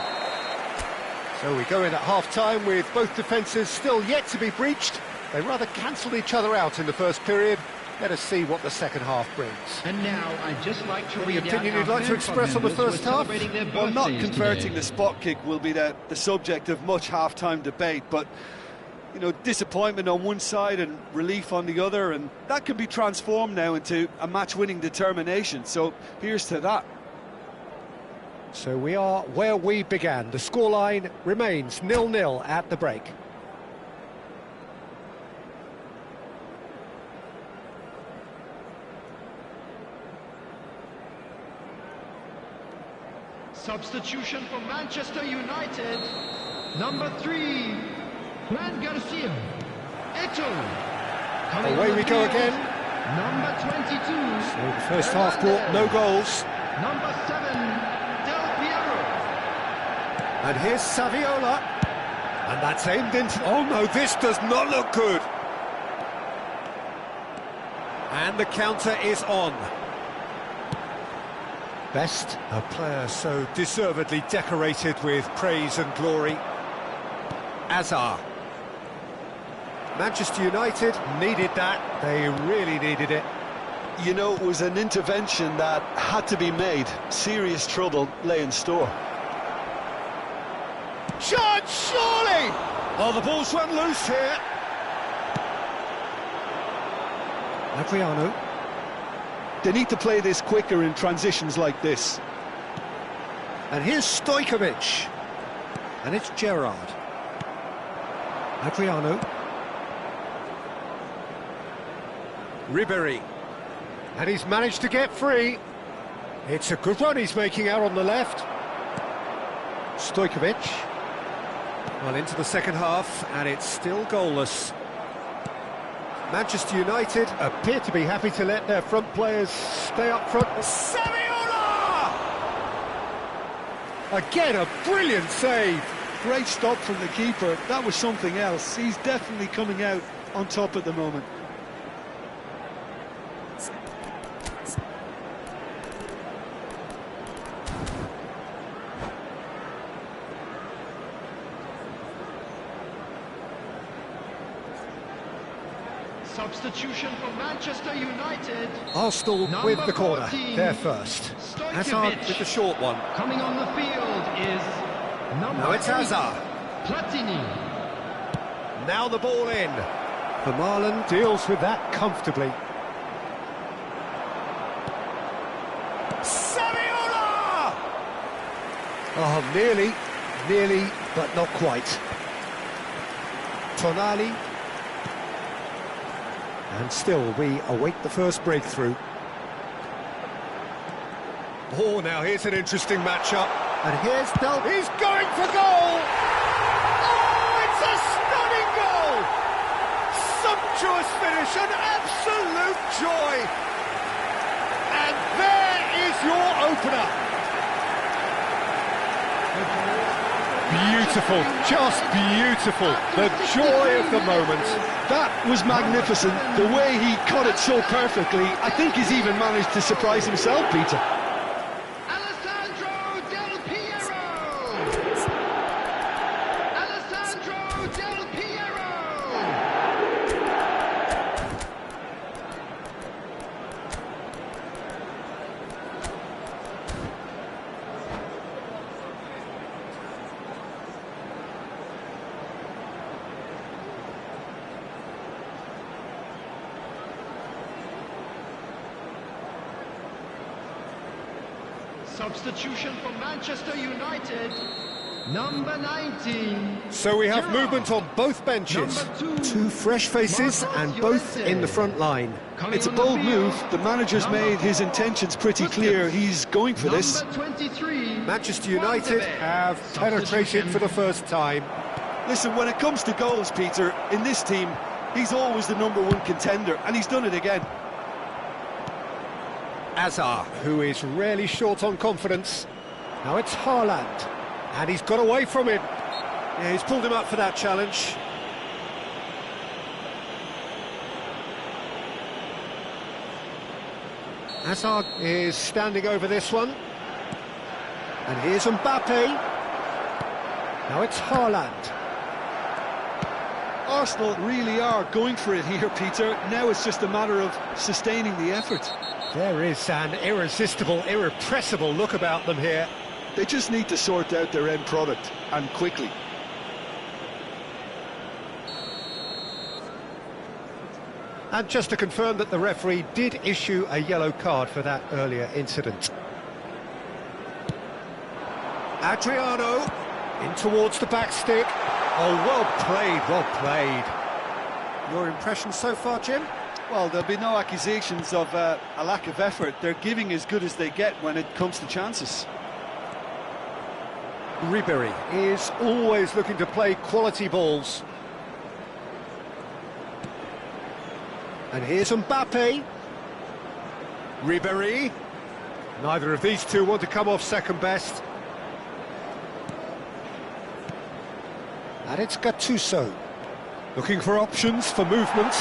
So we go in at half-time with both defences still yet to be breached. They rather cancelled each other out in the first period. Let us see what the second half brings. And now I'd just like to Any read opinion out you'd our like to fan express on the club first members half? who are celebrating their Well, not birthdays converting today. the spot kick will be the subject of much half-time debate, but, you know, disappointment on one side and relief on the other, and that can be transformed now into a match-winning determination, so here's to that. So we are where we began. The scoreline remains 0-0 at the break. Substitution for Manchester United. Number 3, Fran Garcia. Eto'o. Coming Away on we the go field, again. Number 22. So the first half brought no goals. Number 7, Del Piero. And here's Saviola. And that's aimed into... Oh no, this does not look good. And the counter is on. Best, a player so deservedly decorated with praise and glory. Azar. Manchester United needed that. They really needed it. You know, it was an intervention that had to be made. Serious trouble lay in store. Chance, surely! Oh, the ball's run loose here. Adriano. They need to play this quicker in transitions like this. And here's Stojkovic. And it's Gerrard. Adriano. Ribery. And he's managed to get free. It's a good run he's making out on the left. Stojkovic. Well, into the second half, and it's still goalless. Manchester United appear to be happy to let their front players stay up front. Saviola! Again, a brilliant save. Great stop from the keeper. That was something else. He's definitely coming out on top at the moment. Substitution for Manchester United. Arsenal Number with the corner, 14, they're first. Stojkovic. Hazard with the short one. Coming on the field is number Now it's 8, Hazard. Platini. Now the ball in. Vermaelen deals with that comfortably. Saviola! Oh, nearly, but not quite. Tonali. And still, we await the first breakthrough. Oh, now here's an interesting matchup. And here's Del... He's going for goal! Oh, it's a stunning goal! Sumptuous finish, an absolute joy! And there is your opener. Beautiful, just beautiful. The joy of the moment. That was magnificent. The way he cut it so perfectly, I think he's even managed to surprise himself, Peter. Alessandro Del Piero! Alessandro Del Piero! Substitution for Manchester United, number 19. So we have Gerrard. movement on both benches. Number 2, Two fresh faces Marcos and both Llorente. in the front line. Coming It's a on the bold field, move. The manager's number made his intentions pretty clear. He's going for this. Number 23, Manchester United Van de Beek. have penetrated for the first time. Listen, when it comes to goals, Peter, in this team, he's always the #1 contender, and he's done it again. Hazard, who is rarely short on confidence. Now it's Haaland, and he's got away from him. Yeah, he's pulled him up for that challenge. Hazard is standing over this one. And here's Mbappe. Now it's Haaland. Arsenal really are going for it here, Peter. Now it's just a matter of sustaining the effort. There is an irresistible, irrepressible look about them here. They just need to sort out their end product, and quickly. And just to confirm that the referee did issue a yellow card for that earlier incident. Adriano in towards the back stick. Oh, well played, well played. Your impression so far, Jim? Well, there'll be no accusations of a lack of effort. They're giving as good as they get when it comes to chances. Ribéry is always looking to play quality balls. And here's Mbappe. Ribéry. Neither of these two want to come off second best. And it's Gattuso. Looking for options for movement.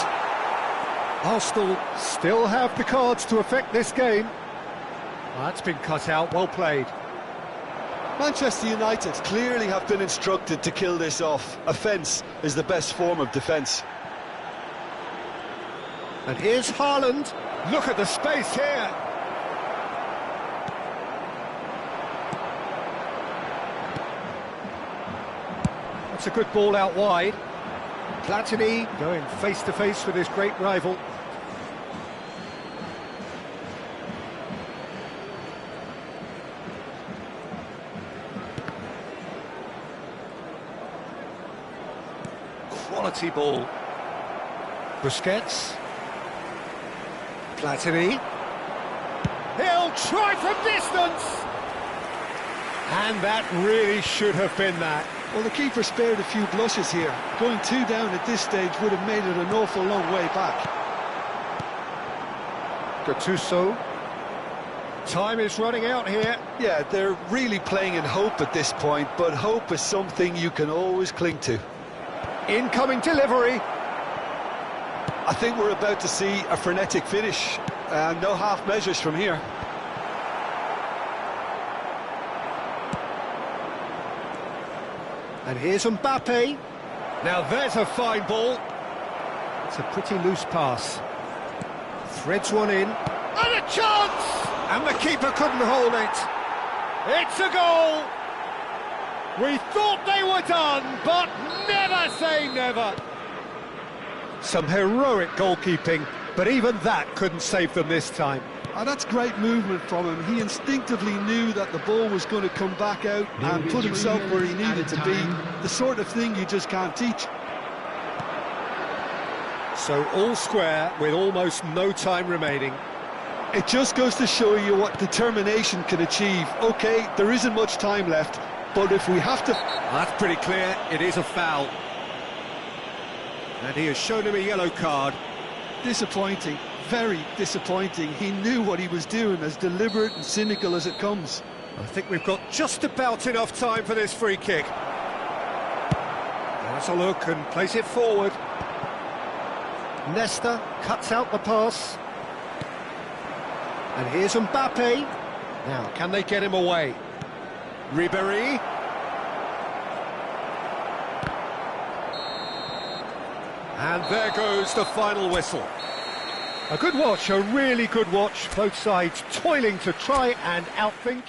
Arsenal still have the cards to affect this game. That's been cut out, well played. Manchester United clearly have been instructed to kill this off. Offence is the best form of defence. And here's Haaland. Look at the space here. That's a good ball out wide. Platini going face-to-face with his great rival. Quality ball. Busquets. Platini. He'll try from distance! And that really should have been that. Well, the keeper spared a few blushes here. Going 2 down at this stage would have made it an awful long way back. Gattuso. Time is running out here. Yeah, they're really playing in hope at this point, but hope is something you can always cling to. Incoming delivery. I think we're about to see a frenetic finish, and no half measures from here. And here's Mbappe. Now there's a fine ball. It's a pretty loose pass. Threads one in. And a chance! And the keeper couldn't hold it. It's a goal! We thought they were done, but never say never. Some heroic goalkeeping, but even that couldn't save them this time. That's great movement from him. He instinctively knew that the ball was going to come back out and put himself where he needed to be. The sort of thing you just can't teach. So all square with almost no time remaining. It just goes to show you what determination can achieve. OK, there isn't much time left, but if we have to... That's pretty clear, it is a foul. And he has shown him a yellow card. Disappointing, very disappointing. He knew what he was doing, as deliberate and cynical as it comes. I think we've got just about enough time for this free kick. Has a look and plays it forward. Nesta cuts out the pass. And here's Mbappe. Now, can they get him away? Ribéry. And there goes the final whistle. A good watch, a really good watch. Both sides toiling to try and outthink.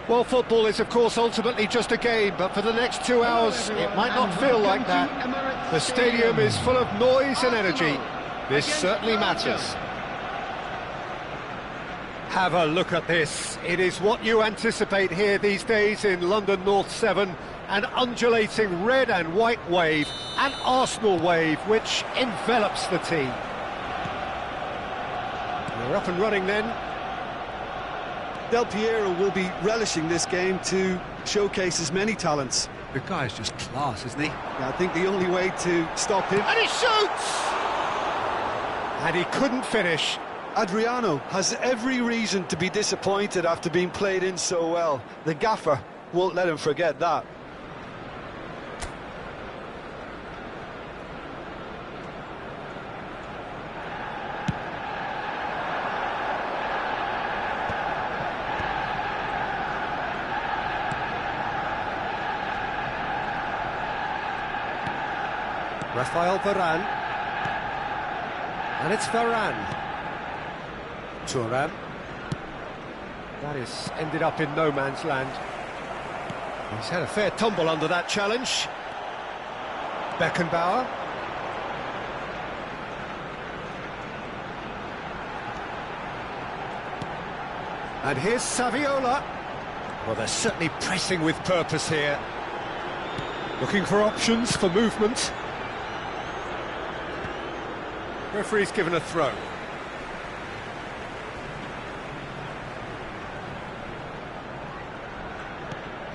Well, football is, of course, ultimately just a game, but for the next 2 hours, it might not feel like that. The stadium is full of noise and energy. This certainly matters. Have a look at this. It is what you anticipate here these days in London North 7. An undulating red and white wave, an Arsenal wave, which envelops the team. We're up and running then. Del Piero will be relishing this game to showcase his many talents. The guy's just class, isn't he? Yeah, I think the only way to stop him... And he shoots! And he couldn't finish. Adriano has every reason to be disappointed after being played in so well. The gaffer won't let him forget that. Rafael Varane. And it's Varane. Thuram. That is ended up in no man's land. He's had a fair tumble under that challenge. Beckenbauer. And here's Saviola. Well, they're certainly pressing with purpose here. Looking for options for movement. Referee's given a throw.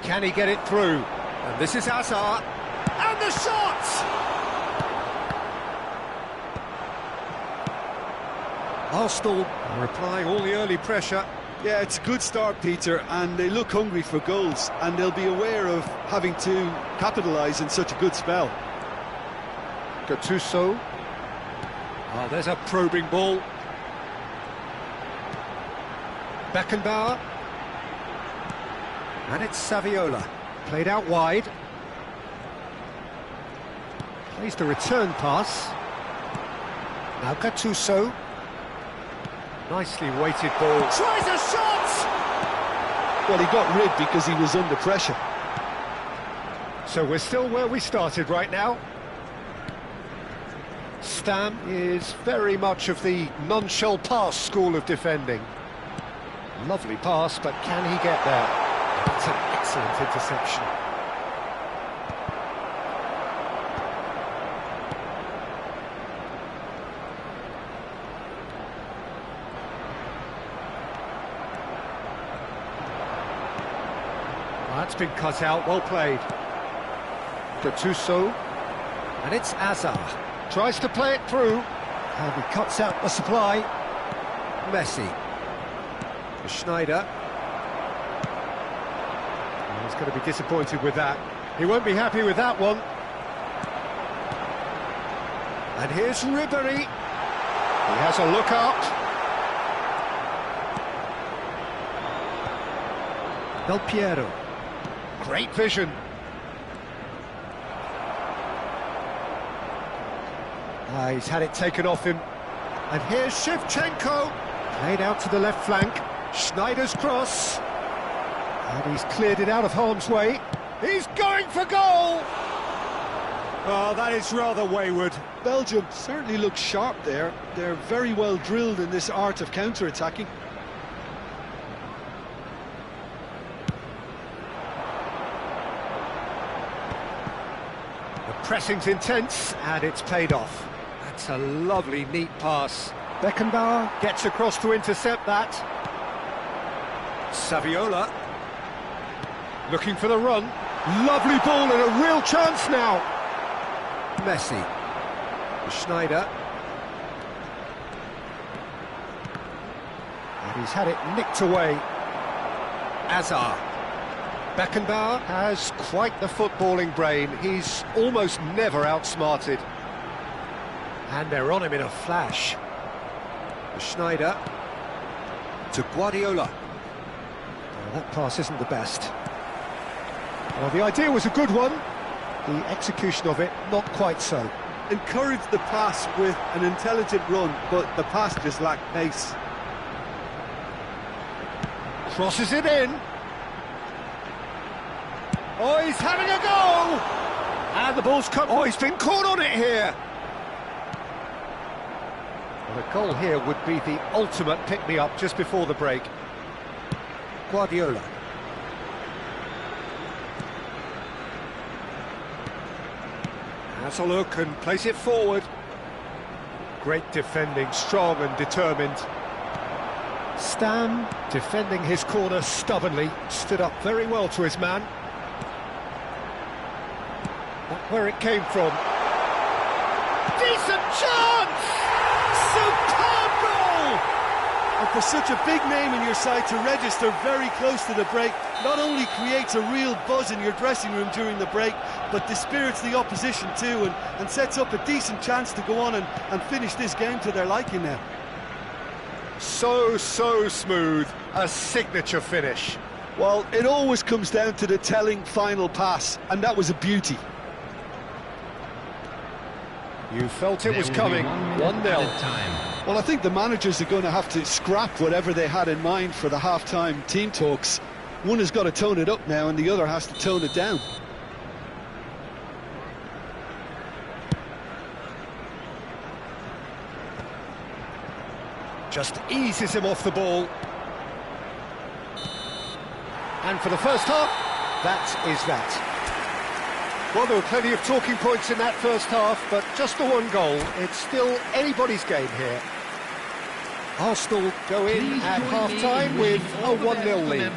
Can he get it through? And this is Hazard. And the shot! Arsenal are applying all the early pressure. Yeah, it's a good start, Peter, and they look hungry for goals, and they'll be aware of having to capitalise in such a good spell. Gattuso. Oh, there's a probing ball. Beckenbauer. And it's Saviola. Played out wide. Plays the return pass. Now Gattuso. Nicely weighted ball. Tries a shot! Well, he got rid because he was under pressure. So we're still where we started right now. Stam is very much of the non-shell pass school of defending. Lovely pass, but can he get there? That's an excellent interception. That's been cut out, well played. Gattuso, and it's Azar. Tries to play it through, and he cuts out the supply. Messi. Schneider. Oh, he's going to be disappointed with that. He won't be happy with that one. And here's Ribéry. He has a look up. Del Piero. Great vision. He's had it taken off him. And here's Shevchenko. Played out to the left flank. Schneider's cross. And he's cleared it out of harm's way. He's going for goal! Oh, that is rather wayward. Belgium certainly looks sharp there. They're very well drilled in this art of counter-attacking. The pressing's intense, and it's paid off. That's a lovely, neat pass. Beckenbauer gets across to intercept that. Saviola looking for the run. Lovely ball and a real chance now. Messi. Schneider. And he's had it nicked away. Azar. Beckenbauer has quite the footballing brain. He's almost never outsmarted. And they're on him in a flash. Schneider to Guardiola. Oh, that pass isn't the best. Well, the idea was a good one. The execution of it, not quite so. Encouraged the pass with an intelligent run, but the pass just lacked pace. Crosses it in. Oh, he's having a go! And the ball's come. Oh, he's been caught on it here. Well, a goal here would be the ultimate pick-me-up just before the break. Guardiola. Has a look and plays it forward. Great defending, strong and determined. Stam defending his corner stubbornly, stood up very well to his man. Not where it came from. Decent chance! Superb goal! And for such a big name in your side to register very close to the break, not only creates a real buzz in your dressing room during the break, but dispirits the opposition too, and sets up a decent chance to go on and finish this game to their liking now. So smooth, a signature finish. Well, it always comes down to the telling final pass, and that was a beauty. You felt it was coming. 1-0. Well, I think the managers are going to have to scrap whatever they had in mind for the half-time team talks. One has got to tone it up now, and the other has to tone it down. Just eases him off the ball. And for the first half, that is that. Well, there were plenty of talking points in that first half, but just the one goal. It's still anybody's game here. Arsenal go in at half-time with a 1-0 lead.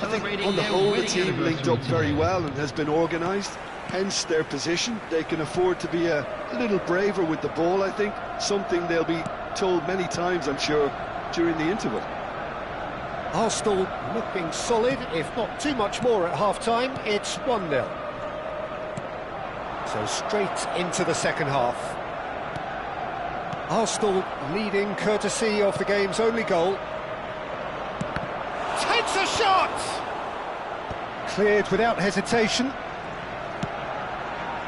I think on the whole the team linked up very well and has been organised. hence their position. They can afford to be a little braver with the ball, I think. Something they'll be told many times, I'm sure, during the interval. Arsenal looking solid, if not too much more at half-time. It's 1-0. So straight into the second half. Arsenal leading courtesy of the game's only goal. Takes a shot! Cleared without hesitation.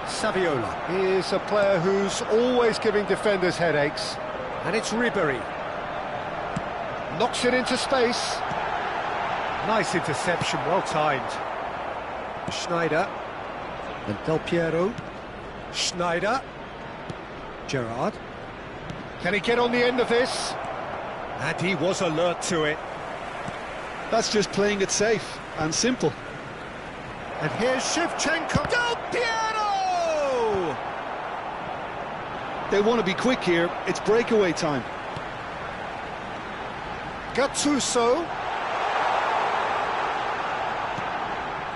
Saviola is a player who's always giving defenders headaches. And it's Ribéry. Knocks it into space. Nice interception, well timed. Schneider. And Del Piero. Schneider. Gerrard. Can he get on the end of this? And he was alert to it. That's just playing it safe and simple. And here's Shevchenko. Del Piero! They want to be quick here. It's breakaway time. Gattuso.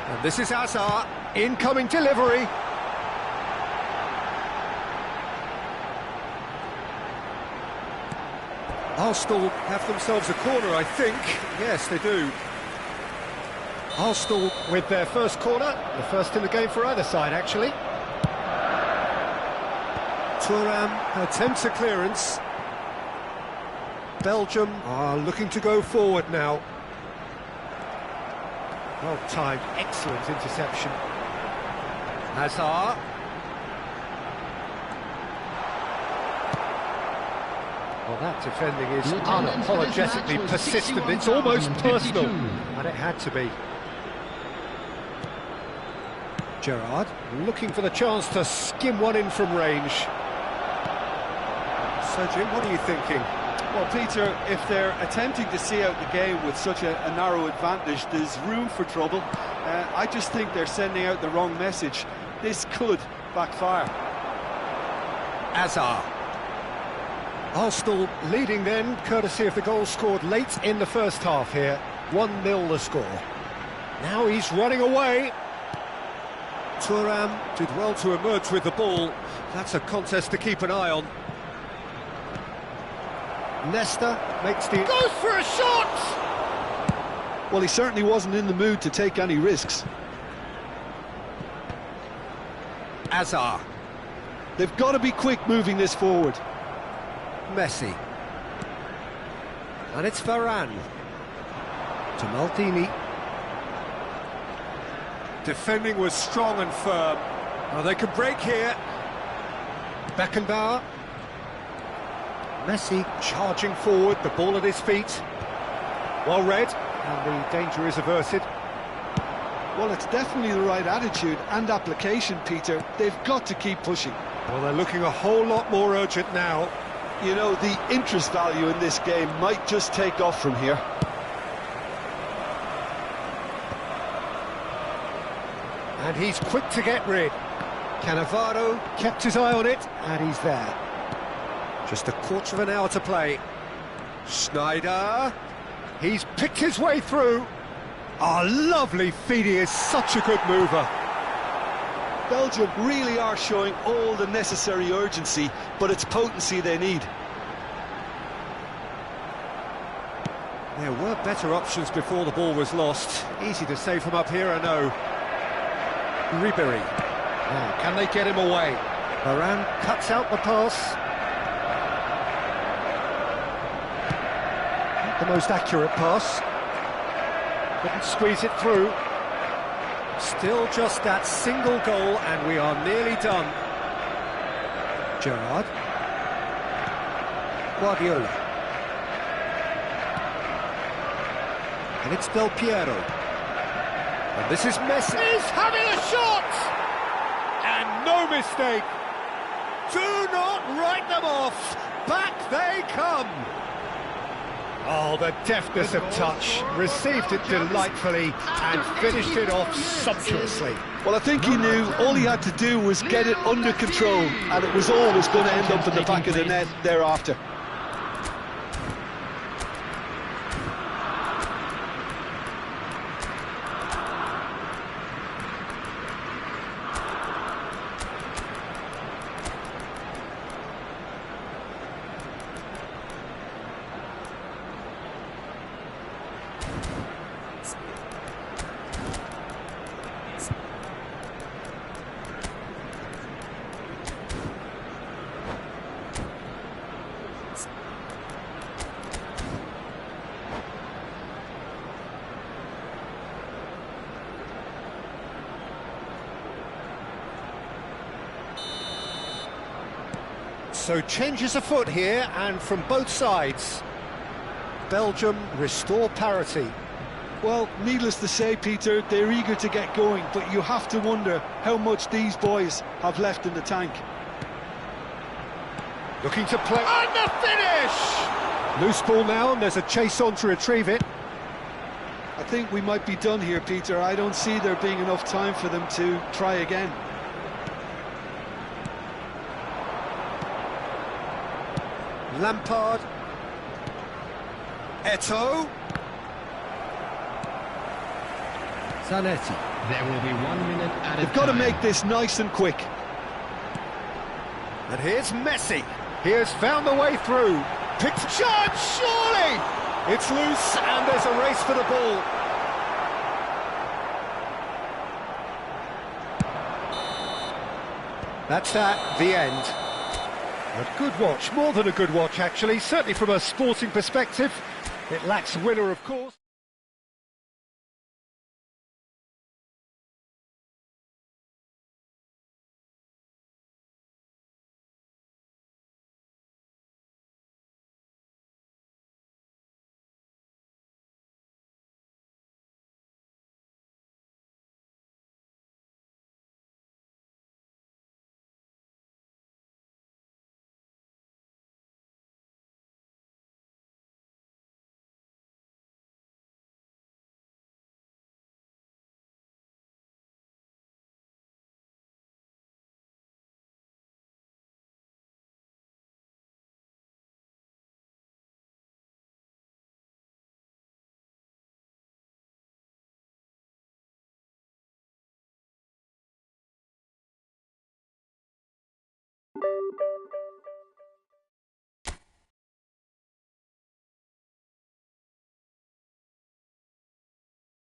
And this is Hazard. Incoming delivery. Arsenal have themselves a corner, I think. Yes, they do. Arsenal with their first corner, the first in the game for either side, actually. Thuram attempts a clearance. Belgium are looking to go forward now. Well timed, excellent interception. Hazard. Well, that defending is unapologetically persistent. It's almost personal, and it had to be. Gerrard looking for the chance to skim one in from range. So, Jim, what are you thinking? Well, Peter, if they're attempting to see out the game with such a narrow advantage, there's room for trouble. I just think they're sending out the wrong message. This could backfire. Hazard. Arsenal leading then, courtesy of the goal scored late in the first half here. 1-0 the score. Now he's running away. Thuram did well to emerge with the ball. That's a contest to keep an eye on. Nesta makes the... Goes for a shot! Well, he certainly wasn't in the mood to take any risks. Hazard. They've got to be quick moving this forward. Messi. And it's Varane. To Maldini. Defending was strong and firm. Now they can break here. Beckenbauer. Messi charging forward, the ball at his feet. Well read, and the danger is averted. Well, it's definitely the right attitude and application, Peter. They've got to keep pushing. Well, they're looking a whole lot more urgent now. You know, the interest value in this game might just take off from here. And he's quick to get rid. Cannavaro kept his eye on it, and he's there. Just a quarter of an hour to play. Schneider. He's picked his way through. Oh, lovely feed. He is such a good mover. Belgium really are showing all the necessary urgency, but it's potency they need. There were better options before the ball was lost. Easy to say from up here, I know. Ribéry. Now, can they get him away? Varane cuts out the pass. Not the most accurate pass. Couldn't squeeze it through. Still just that single goal, and we are nearly done. Gerrard. Guardiola. And it's Del Piero. And this is Messi. He's having a shot! And no mistake. Do not write them off. Back they come. Oh, the deftness of touch. Received it delightfully and finished it off sumptuously. Well, I think he knew all he had to do was get it under control, and it was always going to end up in the back of the net thereafter. So changes afoot here, and from both sides. Belgium restore parity. Well, needless to say, Peter, they're eager to get going, but you have to wonder how much these boys have left in the tank. Looking to play, and the finish! Loose ball now, and there's a chase on to retrieve it. I think we might be done here, Peter. I don't see there being enough time for them to try again. Lampard. Eto'o. Zanetti. There will be 1 minute at a time. They've got to make this nice and quick. And here's Messi. He has found the way through. Picked chance, surely! It's loose, and there's a race for the ball. That's that, the end. A good watch, more than a good watch actually, certainly from a sporting perspective. It lacks winner, of course.